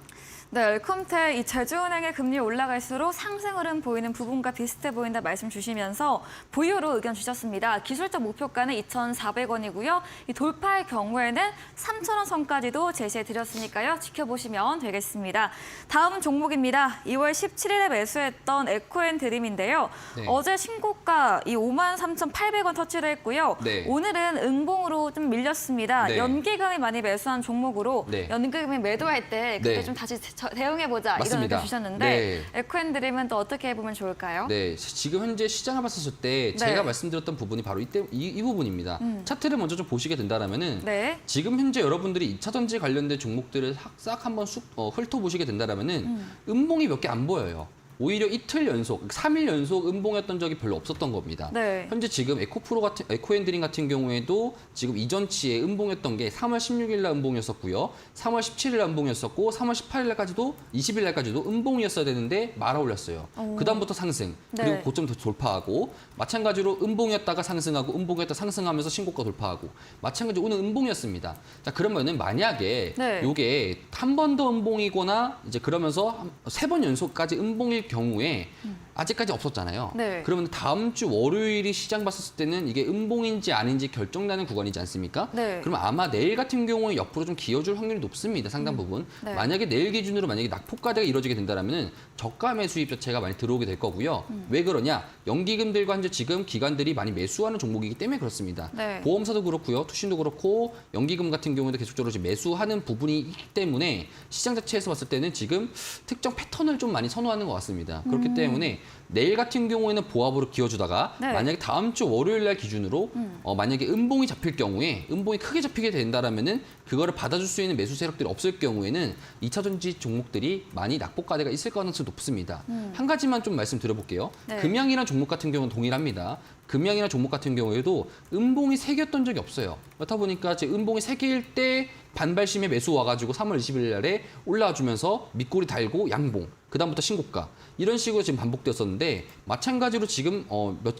네, 엘컴텍 이 제주은행의 금리 올라갈수록 상승 흐름 보이는 부분과 비슷해 보인다 말씀 주시면서 보유로 의견 주셨습니다. 기술적 목표가는 2,400원이고요. 이 돌파할 경우에는 3,000원 선까지도 제시해 드렸으니까요. 지켜보시면 되겠습니다. 다음 종목입니다. 2월 17일에 매수했던 에코앤드림인데요. 네. 어제 신고가 이 53,800원 터치를 했고요. 네. 오늘은 응봉으로 좀 밀렸습니다. 네. 연기금이 많이 매수한 종목으로 네. 연기금이 매도할 때 그때 네. 좀 다시 대응해보자 이런 맞습니다. 의견 주셨는데 네. 에코앤드림은 또 어떻게 보면 좋을까요? 네, 지금 현재 시장을 봤었을 때 제가 네. 말씀드렸던 부분이 바로 이 부분입니다. 차트를 먼저 좀 보시게 된다라면은 네. 지금 현재 여러분들이 2차 전지 관련된 종목들을 싹 한번 훑어보시게 된다라면은 음봉이 몇 개 안 보여요. 오히려 이틀 연속, 3일 연속 음봉이었던 적이 별로 없었던 겁니다. 네. 현재 지금 에코앤드림 같은 경우에도 지금 이전치에 음봉이었던 게 3월 16일 날 음봉이었었고요. 3월 17일 날 음봉이었었고 3월 18일 날까지도 20일 날까지도 음봉이었어야 되는데 말아 올렸어요. 그다음부터 상승. 그리고 네. 고점 돌파하고 마찬가지로 음봉이었다가 상승하고 음봉이었다 상승하면서 신고가 돌파하고 마찬가지로 오늘 음봉이었습니다. 자, 그러면은 만약에 네. 요게 한 번 더 음봉이거나 이제 그러면서 3번 연속까지 음봉일 경우에 아직까지 없었잖아요. 네. 그러면 다음 주 월요일이 시장 봤을 때는 이게 음봉인지 아닌지 결정나는 구간이지 않습니까? 네. 그럼 아마 내일 같은 경우에 옆으로 좀 기어줄 확률이 높습니다. 상당 부분. 네. 만약에 내일 기준으로 만약에 낙폭과대가 이루어지게 된다면 저가 매수입 자체가 많이 들어오게 될 거고요. 왜 그러냐? 연기금들과 현재 지금 기관들이 많이 매수하는 종목이기 때문에 그렇습니다. 네. 보험사도 그렇고요. 투신도 그렇고 연기금 같은 경우에도 계속적으로 지금 매수하는 부분이 있기 때문에 시장 자체에서 봤을 때는 지금 특정 패턴을 좀 많이 선호하는 것 같습니다. 그렇기 때문에 내일 같은 경우에는 보합으로 기어주다가 네. 만약에 다음 주 월요일 날 기준으로 만약에 음봉이 잡힐 경우에 음봉이 크게 잡히게 된다라면은 그거를 받아줄 수 있는 매수 세력들이 없을 경우에는 2차 전지 종목들이 많이 낙폭과대가 있을 가능성이 높습니다. 한 가지만 좀 말씀드려볼게요. 네. 금양이라는 종목 같은 경우는 동일합니다. 금양이나 종목 같은 경우에도 음봉이 3개였던 적이 없어요. 그렇다 보니까 제 음봉이 3개일 때 반발심에 매수 와가지고 3월 20일 날에 올라와주면서 밑꼬리 달고 양봉, 그다음부터 신고가 이런 식으로 지금 반복되었었는데 마찬가지로 지금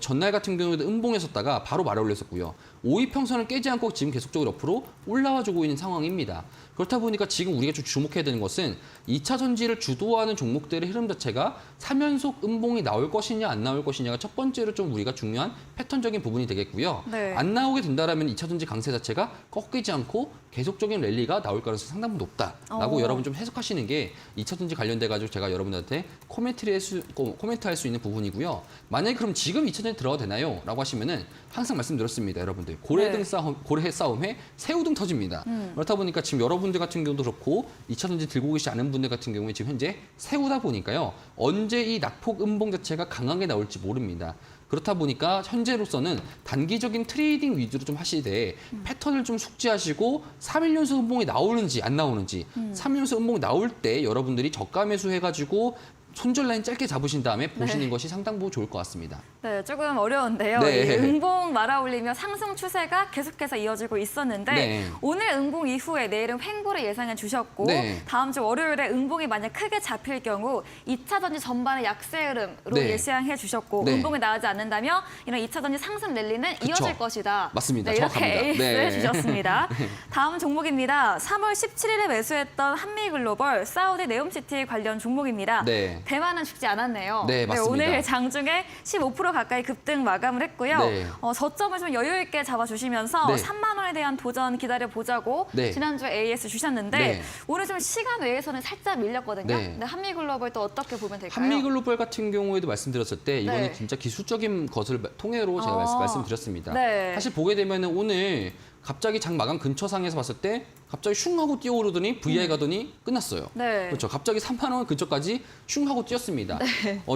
전날 같은 경우에도 음봉했었다가 바로 말아 올렸었고요. 5위 평선을 깨지 않고 지금 계속적으로 옆으로 올라와주고 있는 상황입니다. 그렇다 보니까 지금 우리가 좀 주목해야 되는 것은 2차 전지를 주도하는 종목들의 흐름 자체가 3연속 음봉이 나올 것이냐 안 나올 것이냐가 첫 번째로 좀 우리가 중요한 패턴적인 부분이 되겠고요. 네. 안 나오게 된다면 2차 전지 강세 자체가 꺾이지 않고 계속적인 랠리가 나올 가능성이 상당히 높다라고 여러분 좀 해석하시는 게 2차 전지 관련돼 가지고 제가 여러분들한테 코멘트할 수 있는 부분이고요. 만약에 그럼 지금 2차 전지 들어가도 되나요? 라고 하시면은 항상 말씀드렸습니다, 여러분들. 고래등 싸움, 고래 싸움에 새우등 터집니다. 그렇다 보니까 지금 여러분들 같은 경우도 그렇고 2차 전지 들고 계시지 않은 분들 같은 경우에 지금 현재 새우다 보니까요. 언제 이 낙폭 음봉 자체가 강하게 나올지 모릅니다. 그렇다 보니까 현재로서는 단기적인 트레이딩 위주로 좀 하시되 패턴을 좀 숙지하시고 3일 연속 음봉이 나오는지 안 나오는지 3일 연속 음봉이 나올 때 여러분들이 저가 매수해가지고 손절 라인 짧게 잡으신 다음에 보시는 것이 상당히 좋을 것 같습니다. 네, 조금 어려운데요. 네. 이 음봉 말아올리며 상승 추세가 계속해서 이어지고 있었는데 네. 오늘 음봉 이후에 내일은 횡보를 예상해 주셨고 네. 다음 주 월요일에 음봉이 만약 크게 잡힐 경우 2차 전지 전반의 약세 흐름으로 네. 예상해 주셨고 네. 음봉이 나오지 않는다면 이런 2차 전지 상승 랠리는 이어질 것이다. 맞습니다. 네, 이렇게 정확합니다. 에이스를 네. 주셨습니다. 다음 종목입니다. 3월 17일에 매수했던 한미글로벌 사우디 네옴시티 관련 종목입니다. 네. 대만은 죽지 않았네요. 네, 맞습니다. 오늘 장중에 15% 가까이 급등 마감을 했고요. 네. 저점을 좀 여유 있게 잡아주시면서 네. 3만 원에 대한 도전 기다려보자고 네. 지난주에 AS 주셨는데 네. 오늘 좀 시간 외에서는 살짝 밀렸거든요. 네. 근데 한미글로벌 또 어떻게 보면 될까요? 한미글로벌 같은 경우에도 말씀드렸을 때 이거는 네. 진짜 기술적인 것을 통해로 제가 말씀드렸습니다. 네. 사실 보게 되면 오늘 갑자기 장 마감 근처 상에서 봤을 때 갑자기 슝 하고 뛰어오르더니 VI 가더니 끝났어요. 네. 그렇죠. 갑자기 3만 원 근처까지 슝 하고 뛰었습니다.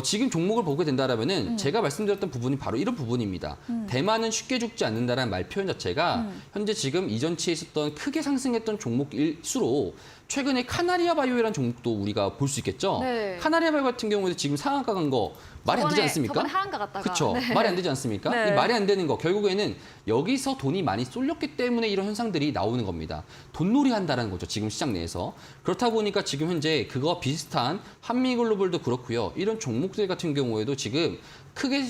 지금 종목을 보게 된다라면은 제가 말씀드렸던 부분이 바로 이런 부분입니다. 대만은 쉽게 죽지 않는다라는 말 표현 자체가 현재 지금 이전치에 있었던 크게 상승했던 종목일수록 최근에 카나리아 바이오라는 종목도 우리가 볼 수 있겠죠. 네. 카나리아 바이오 같은 경우에도 지금 상한가 간 거 말이 안 되지 않습니까? 저번에 하한가 갔다가. 그렇죠. 네. 말이 안 되지 않습니까? 네. 이 말이 안 되는 거 결국에는 여기서 돈이 많이 쏠렸기 때문에 이런 현상들이 나오는 겁니다. 돈놀이 한다는 거죠. 지금 시장 내에서. 그렇다 보니까 지금 현재 그거와 비슷한 한미글로벌도 그렇고요. 이런 종목들 같은 경우에도 지금 크게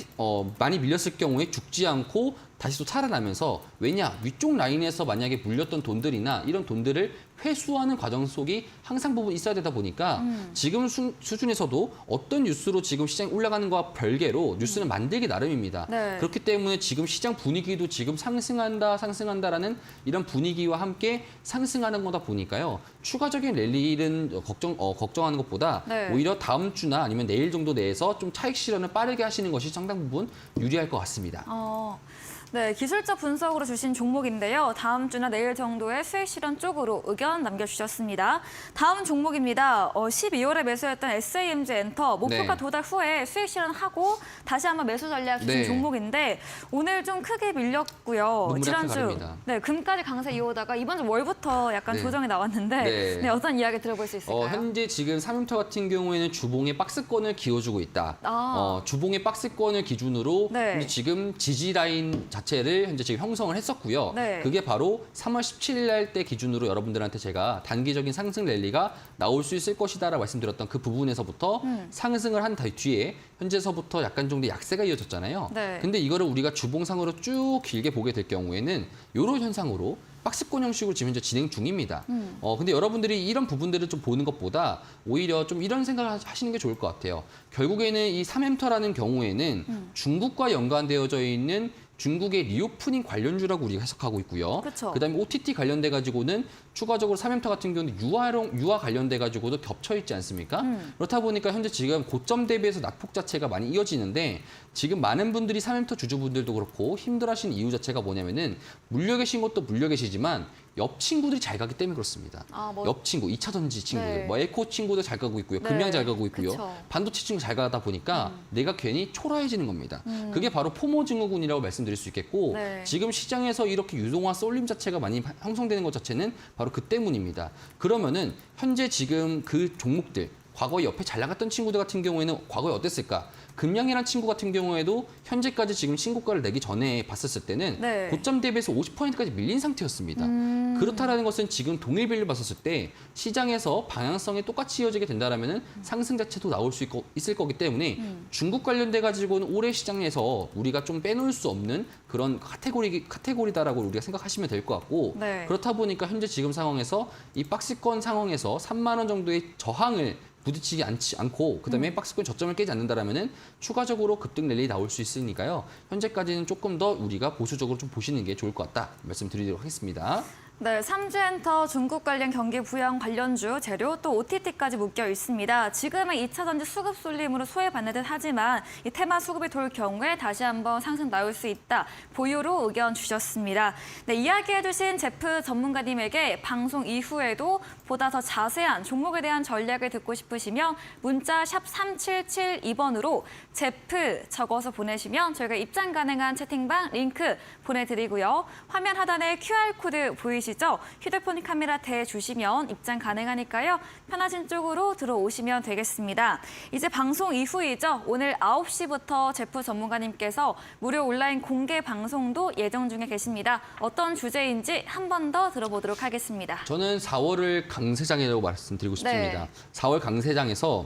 많이 밀렸을 경우에 죽지 않고 다시 또 살아나면서 왜냐 위쪽 라인에서 만약에 물렸던 돈들이나 이런 돈들을 회수하는 과정 속이 항상 부분 있어야 되다 보니까 지금 수준에서도 어떤 뉴스로 지금 시장이 올라가는 것과 별개로 뉴스는 만들기 나름입니다. 네. 그렇기 때문에 지금 시장 분위기도 지금 상승한다라는 이런 분위기와 함께 상승하는 거다 보니까요. 추가적인 랠리는 걱정하는 것보다 네. 오히려 다음 주나 아니면 내일 정도 내에서 좀 차익 실현을 빠르게 하시는 것이 상당 부분 유리할 것 같습니다. 네, 기술적 분석으로 주신 종목인데요. 다음 주나 내일 정도의 수익 실현 쪽으로 의견 남겨주셨습니다. 다음 종목입니다. 12월에 매수했던 SAMG 엔터 목표가 네. 도달 후에 수익 실현하고 다시 한번 매수 전략 주신 네. 종목인데 오늘 좀 크게 밀렸고요. 눈물이 지난주 가릅니다. 네, 금까지 강세 이어오다가 이번 주 월부터 약간 네. 조정이 나왔는데 네. 네, 어떤 이야기 들어볼 수 있을까요? 현재 지금 삼형터 같은 경우에는 주봉의 박스권을 기워주고 있다. 주봉의 박스권을 기준으로 네. 현재 지금 지지 라인 자체를 현재 지금 형성을 했었고요. 네. 그게 바로 3월 17일 날 때 기준으로 여러분들한테 제가 단기적인 상승 랠리가 나올 수 있을 것이다라고 말씀드렸던 그 부분에서부터 상승을 한 뒤에 현재서부터 약간 정도 약세가 이어졌잖아요. 네. 근데 이거를 우리가 주봉상으로 쭉 길게 보게 될 경우에는 이런 현상으로 박스권 형식으로 지금 현재 진행 중입니다. 근데 여러분들이 이런 부분들을 좀 보는 것보다 오히려 좀 이런 생각을 하시는 게 좋을 것 같아요. 결국에는 이 3햄터라는 경우에는 중국과 연관되어져 있는 중국의 리오프닝 관련주라고 우리가 해석하고 있고요. 그쵸. 그다음에 OTT 관련돼 가지고는 추가적으로 3햄터 같은 경우는 유아 관련돼 가지고도 겹쳐 있지 않습니까? 그렇다 보니까 현재 지금 고점 대비해서 낙폭 자체가 많이 이어지는데 지금 많은 분들이 3햄터 주주분들도 그렇고 힘들어하시는 이유 자체가 뭐냐면은 물려 계신 것도 물려 계시지만 옆 친구들이 잘 가기 때문에 그렇습니다. 옆 친구, 2차 전지 친구들, 네. 뭐 에코 친구들 잘 가고 있고요. 네. 금양 잘 가고 있고요. 그쵸. 반도체 친구 잘 가다 보니까 내가 괜히 초라해지는 겁니다. 그게 바로 포모 증후군이라고 말씀드릴 수 있겠고 네. 지금 시장에서 이렇게 유동화 쏠림 자체가 많이 형성되는 것 자체는 바로 그 때문입니다. 그러면은 현재 지금 그 종목들 과거에 옆에 잘 나갔던 친구들 같은 경우에는 과거에 어땠을까? 금양이라는 친구 같은 경우에도 현재까지 지금 신고가를 내기 전에 봤었을 때는 네. 고점 대비해서 50%까지 밀린 상태였습니다. 그렇다라는 것은 지금 동일 비율을 봤었을 때 시장에서 방향성이 똑같이 이어지게 된다라면은 상승 자체도 나올 수 있을 거기 때문에 중국 관련돼 가지고는 올해 시장에서 우리가 좀 빼놓을 수 없는 그런 카테고리다라고 우리가 생각하시면 될 것 같고 네. 그렇다 보니까 현재 지금 상황에서 이 박스권 상황에서 3만 원 정도의 저항을 부딪히지 않고 그다음에 박스권 저점을 깨지 않는다라면은 추가적으로 급등 랠리 나올 수 있으니까요. 현재까지는 조금 더 우리가 보수적으로 좀 보시는 게 좋을 것 같다 말씀드리도록 하겠습니다. 네, 삼주엔터 중국 관련 경기 부양 관련주 재료 또 OTT까지 묶여 있습니다. 지금은 2차 전지 수급 쏠림으로 소외받는 듯 하지만 이 테마 수급이 돌 경우에 다시 한번 상승 나올 수 있다. 보유로 의견 주셨습니다. 네, 이야기해 주신 제프 전문가님에게 방송 이후에도 보다 더 자세한 종목에 대한 전략을 듣고 싶으시면 문자 샵 3772번으로 제프 적어서 보내시면 저희가 입장 가능한 채팅방 링크 보내드리고요. 화면 하단에 QR코드 보이시죠? 휴대폰 카메라 대주시면 입장 가능하니까요. 편하신 쪽으로 들어오시면 되겠습니다. 이제 방송 이후이죠. 오늘 9시부터 제프 전문가님께서 무료 온라인 공개 방송도 예정 중에 계십니다. 어떤 주제인지 한 번 더 들어보도록 하겠습니다. 저는 4월을 강세장이라고 말씀드리고 싶습니다. 네. 4월 강세장에서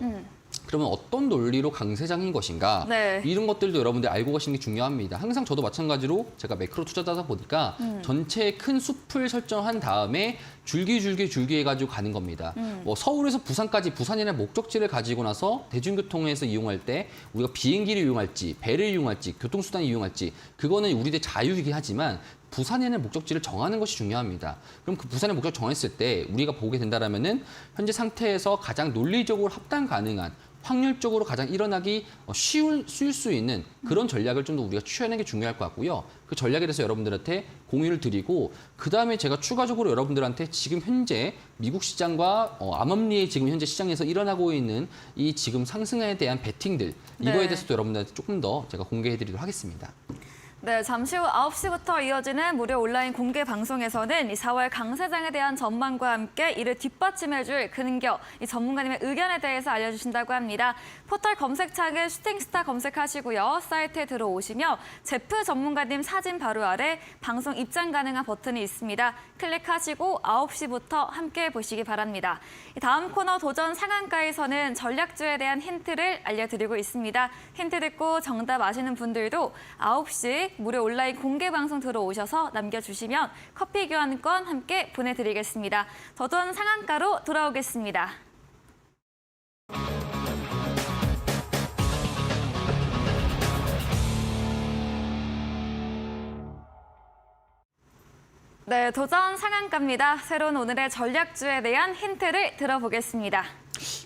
그러면 어떤 논리로 강세장인 것인가 네. 이런 것들도 여러분들 알고 가시는 게 중요합니다. 항상 저도 마찬가지로 제가 매크로 투자자다 보니까 전체의 큰 숲을 설정한 다음에 줄기 해가지고 가는 겁니다. 뭐 서울에서 부산까지 부산이나 목적지를 가지고 나서 대중교통에서 이용할 때 우리가 비행기를 이용할지 배를 이용할지 교통수단을 이용할지 그거는 우리들 자유이긴 하지만 부산에는 목적지를 정하는 것이 중요합니다. 그럼 그 부산의 목적 정했을 때 우리가 보게 된다라면은 현재 상태에서 가장 논리적으로 합당 가능한 확률적으로 가장 일어나기 쉬울 수 있는 그런 전략을 좀 더 우리가 취하는 게 중요할 것 같고요. 그 전략에 대해서 여러분들한테 공유를 드리고 그다음에 제가 추가적으로 여러분들한테 지금 현재 미국 시장과 암암리에 지금 현재 시장에서 일어나고 있는 이 지금 상승에 대한 베팅들 이거에 네. 대해서도 여러분들한테 조금 더 제가 공개해 드리도록 하겠습니다. 네, 잠시 후 9시부터 이어지는 무료 온라인 공개 방송에서는 이 4월 강세장에 대한 전망과 함께 이를 뒷받침해줄 근거, 이 전문가님의 의견에 대해서 알려주신다고 합니다. 포털 검색창에 슈팅스타 검색하시고요. 사이트에 들어오시면 제프 전문가님 사진 바로 아래 방송 입장 가능한 버튼이 있습니다. 클릭하시고 9시부터 함께 보시기 바랍니다. 이 다음 코너 도전 상한가에서는 전략주에 대한 힌트를 알려드리고 있습니다. 힌트 듣고 정답 아시는 분들도 9시 무료 온라인 공개 방송 들어오셔서 남겨주시면 커피 교환권 함께 보내드리겠습니다. 도전 상한가로 돌아오겠습니다. 네, 도전 상한가입니다. 새로운 오늘의 전략주에 대한 힌트를 들어보겠습니다.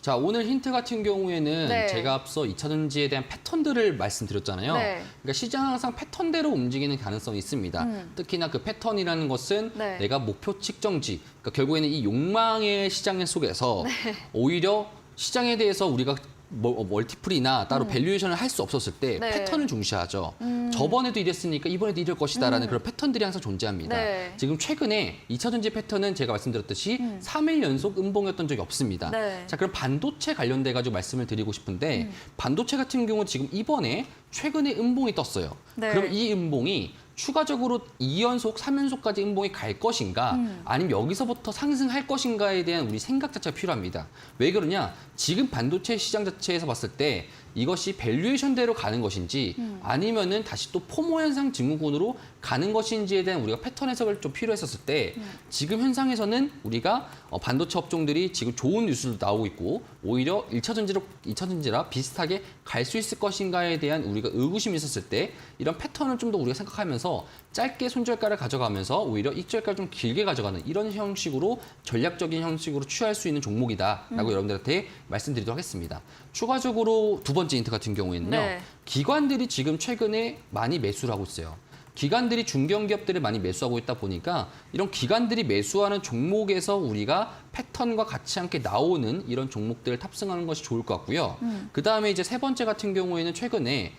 자, 오늘 힌트 같은 경우에는 네. 제가 앞서 2차전지에 대한 패턴들을 말씀드렸잖아요. 네. 그러니까 시장은 항상 패턴대로 움직이는 가능성이 있습니다. 특히나 그 패턴이라는 것은 네. 내가 목표 측정지, 그러니까 결국에는 이 욕망의 시장 속에서 오히려 시장에 대해서 우리가 멀티플이나 따로 밸류에이션을 할 수 없었을 때 네. 패턴을 중시하죠. 저번에도 이랬으니까 이번에도 이럴 것이다라는 그런 패턴들이 항상 존재합니다. 네. 지금 최근에 2차전지 패턴은 제가 말씀드렸듯이 3일 연속 음봉이었던 적이 없습니다. 네. 자, 그럼 반도체 관련돼 가지고 말씀을 드리고 싶은데 반도체 같은 경우 지금 이번에 최근에 음봉이 떴어요. 네. 그럼 이 음봉이 추가적으로 2연속, 3연속까지 음봉이 갈 것인가 아니면 여기서부터 상승할 것인가에 대한 우리 생각 자체가 필요합니다. 왜 그러냐? 지금 반도체 시장 자체에서 봤을 때 이것이 밸류에이션대로 가는 것인지 아니면은 다시 또 포모 현상 증후군으로 가는 것인지에 대한 우리가 패턴 해석을 좀 필요했었을 때 지금 현상에서는 우리가 반도체 업종들이 지금 좋은 뉴스도 나오고 있고 오히려 2차전지라 비슷하게 갈 수 있을 것인가에 대한 우리가 의구심이 있었을 때 이런 패턴을 좀 더 우리가 생각하면서 짧게 손절가를 가져가면서 오히려 익절가를 좀 길게 가져가는 이런 형식으로 전략적인 형식으로 취할 수 있는 종목이다라고 여러분들한테 말씀드리도록 하겠습니다. 추가적으로 두 번째 힌트 같은 경우에는요. 네. 기관들이 지금 최근에 많이 매수를 하고 있어요. 기관들이 중견기업들을 많이 매수하고 있다 보니까 이런 기관들이 매수하는 종목에서 우리가 패턴과 같이 함께 나오는 이런 종목들을 탑승하는 것이 좋을 것 같고요. 그다음에 이제 세 번째 같은 경우에는 최근에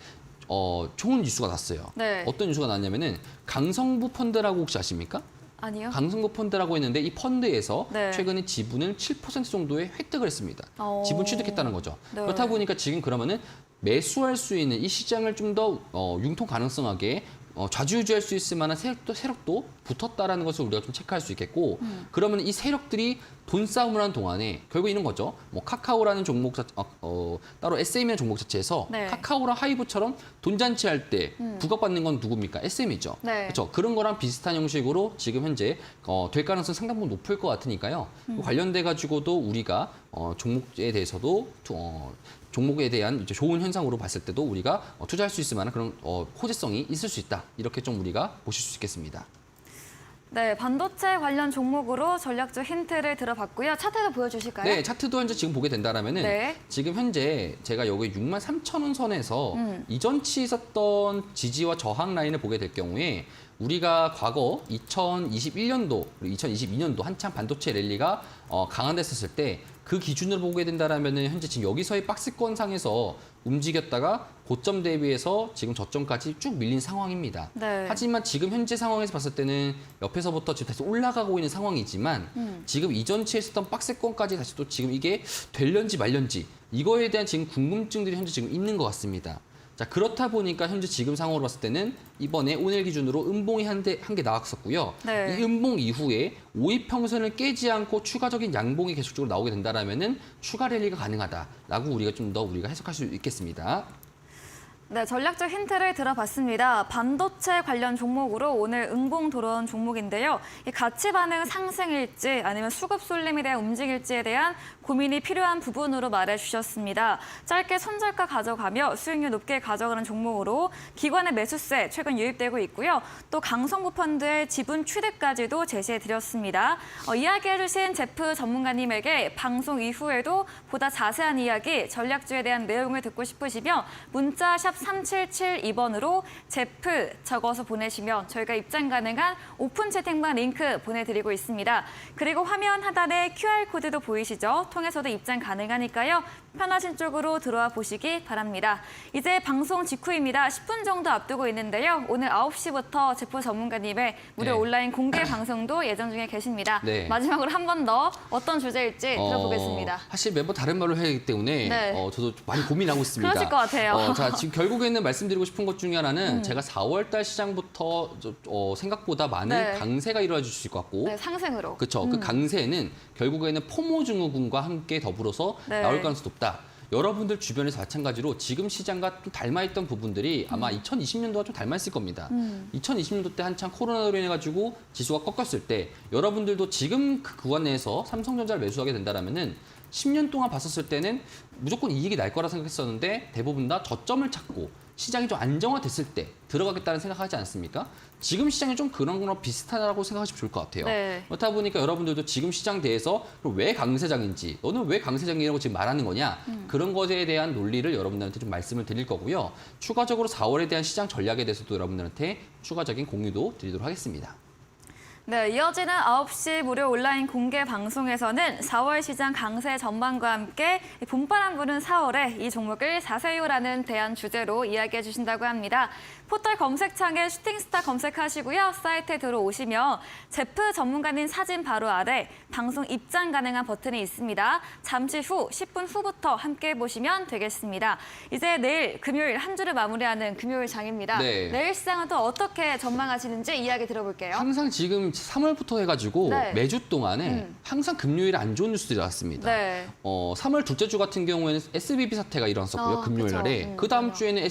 좋은 뉴스가 났어요. 네. 어떤 뉴스가 났냐면은 강성부 펀드라고 혹시 아십니까? 아니요. 강성구 펀드라고 했는데 이 펀드에서 네. 최근에 지분을 7% 정도의 획득을 했습니다. 지분 취득했다는 거죠. 네. 그렇다 보니까 지금 그러면은 매수할 수 있는 이 시장을 좀 더 융통 가능성하게 좌지우지할 수 있을 만한 세력도 붙었다라는 것을 우리가 좀 체크할 수 있겠고, 그러면 이 세력들이 돈 싸움을 하는 동안에 결국 이런 거죠. 뭐 카카오라는 종목 따로 SM이라는 종목 자체에서 네. 카카오랑 하이브처럼 돈 잔치할 때 부각받는 건 누굽니까? SM이죠. 네. 그렇죠. 그런 거랑 비슷한 형식으로 지금 현재 될 가능성 상당 부분 높을 것 같으니까요. 관련돼 가지고도 우리가 종목에 대해서도 종목에 대한 이제 좋은 현상으로 봤을 때도 우리가 투자할 수 있을 만한 그런 호재성이 있을 수 있다. 이렇게 좀 우리가 보실 수 있겠습니다. 네, 반도체 관련 종목으로 전략적 힌트를 들어봤고요. 차트도 보여주실까요? 네, 차트도 현재 지금 보게 된다라면은 네. 지금 현재 제가 여기 63,000원 선에서 이전치 있었던 지지와 저항 라인을 보게 될 경우에 우리가 과거 2021년도, 그리고 2022년도 한창 반도체 랠리가 강화됐었을 때 그 기준으로 보게 된다라면은 현재 지금 여기서의 박스권 상에서 움직였다가 고점 대비해서 지금 저점까지 쭉 밀린 상황입니다. 네. 하지만 지금 현재 상황에서 봤을 때는 옆에서부터 지금 다시 올라가고 있는 상황이지만 지금 이전치에 있었던 박스권까지 다시 또 지금 이게 될런지 말런지 이거에 대한 지금 궁금증들이 현재 지금 있는 것 같습니다. 자, 그렇다 보니까 현재 지금 상황으로 봤을 때는 이번에 오늘 기준으로 음봉이 한 개 나왔었고요. 네. 이 음봉 이후에 5일 평선을 깨지 않고 추가적인 양봉이 계속적으로 나오게 된다라면은 추가 랠리가 가능하다라고 우리가 좀 더 우리가 해석할 수 있겠습니다. 네, 전략적 힌트를 들어봤습니다. 반도체 관련 종목으로 오늘 음봉 들어온 종목인데요. 이 가치 반응 상승일지 아니면 수급 쏠림에 대한 움직일지에 대한 고민이 필요한 부분으로 말해주셨습니다. 짧게 손절가 가져가며 수익률 높게 가져가는 종목으로 기관의 매수세 최근 유입되고 있고요. 또 강성구 펀드의 지분 취득까지도 제시해드렸습니다. 이야기해주신 제프 전문가님에게 방송 이후에도 보다 자세한 이야기, 전략주에 대한 내용을 듣고 싶으시면 문자 샵 3772번으로 제프 적어서 보내시면 저희가 입장 가능한 오픈 채팅방 링크 보내드리고 있습니다. 그리고 화면 하단에 QR코드도 보이시죠? 통해서도 입장 가능하니까요. 편하신 쪽으로 들어와 보시기 바랍니다. 이제 방송 직후입니다. 10분 정도 앞두고 있는데요. 오늘 9시부터 제프 전문가님의 무료 네. 온라인 공개 방송도 예정 중에 계십니다. 네. 마지막으로 한 번 더 어떤 주제일지 들어보겠습니다. 사실 매번 다른 말로 해야 하기 때문에 네. 저도 많이 고민하고 있습니다. 그러실 것 같아요. 자, 지금 결국에는 말씀드리고 싶은 것 중에 하나는 제가 4월 달 시장부터 생각보다 많은 네. 강세가 이루어질 수 있을 것 같고 네, 상승으로. 그렇죠. 그 강세는 결국에는 포모 증후군과 함께 더불어서 네. 나올 가능성이 높다. 여러분들 주변에서 마찬가지로 지금 시장과 좀 닮아있던 부분들이 아마 2020년도와 좀 닮아있을 겁니다. 2020년도 때 한창 코로나로 인해 가지고 지수가 꺾였을 때 여러분들도 지금 그 구간 내에서 삼성전자를 매수하게 된다라면은 10년 동안 봤었을 때는 무조건 이익이 날 거라 생각했었는데 대부분 다 저점을 찾고 시장이 좀 안정화됐을 때 들어가겠다는 생각하지 않습니까? 지금 시장이 좀 그런 거랑 비슷하다고 생각하시면 좋을 것 같아요. 네. 그렇다 보니까 여러분들도 지금 시장 대해서 왜 강세장인지, 너는 왜 강세장이라고 지금 말하는 거냐, 그런 것에 대한 논리를 여러분들한테 좀 말씀을 드릴 거고요. 추가적으로 4월에 대한 시장 전략에 대해서도 여러분들한테 추가적인 공유도 드리도록 하겠습니다. 네, 이어지는 9시 무료 온라인 공개 방송에서는 4월 시장 강세 전망과 함께 봄바람 부는 4월에 이 종목을 사세요라는 대안 주제로 이야기해 주신다고 합니다. 포털 검색창에 슈팅스타 검색하시고요. 사이트에 들어오시면 제프 전문가님 사진 바로 아래 방송 입장 가능한 버튼이 있습니다. 잠시 후 10분 후부터 함께 보시면 되겠습니다. 이제 내일 금요일 한 주를 마무리하는 금요일 장입니다. 네. 내일 시장은 또 어떻게 전망하시는지 이야기 들어볼게요. 항상 지금 3월부터 해가지고 네. 매주 동안에 항상 금요일에 안 좋은 뉴스들이 나왔습니다. 네. 3월 둘째 주 같은 경우에는 SBB 사태가 일어났었고요. 금요일 그쵸. 날에. 그 다음 맞아요. 주에는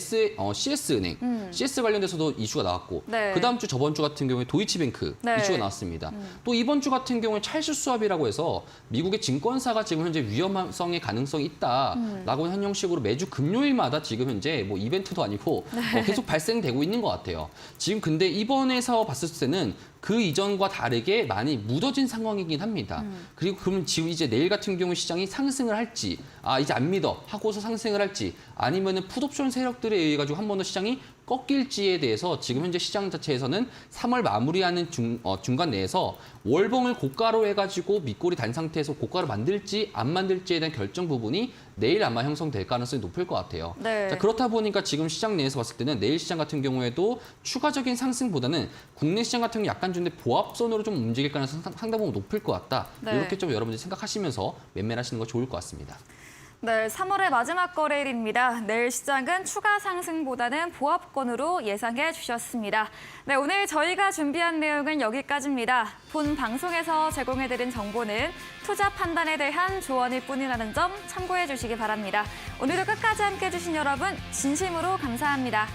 CS은행, CS 관련돼서도 이슈가 나왔고 네. 그 다음 주 저번 주 같은 경우에 도이치뱅크 네. 이슈가 나왔습니다. 또 이번 주 같은 경우에 찰스 수합이라고 해서 미국의 증권사가 지금 현재 위험성의 가능성이 있다라고 하는 형식으로 매주 금요일마다 지금 현재 뭐 이벤트도 아니고 계속 발생되고 있는 것 같아요. 지금 근데 이번에서 봤을 때는 그 이전과 다르게 많이 묻어진 상황이긴 합니다. 그리고 그러면 지금 이제 내일 같은 경우 시장이 상승을 할지, 이제 안 믿어 하고서 상승을 할지, 아니면은 풋옵션 세력들에 의해 가지고 한 번 더 시장이 꺾일지에 대해서 지금 현재 시장 자체에서는 3월 마무리하는 중간 내에서 월봉을 고가로 해가지고 밑골이 단 상태에서 고가로 만들지 안 만들지에 대한 결정 부분이 내일 아마 형성될 가능성이 높을 것 같아요. 네. 자, 그렇다 보니까 지금 시장 내에서 봤을 때는 내일 시장 같은 경우에도 추가적인 상승보다는 국내 시장 같은 경우 약간 좀 보합선으로 좀 움직일 가능성이 상당 부분 높을 것 같다. 네. 이렇게 좀 여러분들이 생각하시면서 매매를 하시는 거 좋을 것 같습니다. 네, 3월의 마지막 거래일입니다. 내일 시장은 추가 상승보다는 보합권으로 예상해 주셨습니다. 네, 오늘 저희가 준비한 내용은 여기까지입니다. 본 방송에서 제공해드린 정보는 투자 판단에 대한 조언일 뿐이라는 점 참고해 주시기 바랍니다. 오늘도 끝까지 함께해 주신 여러분 진심으로 감사합니다.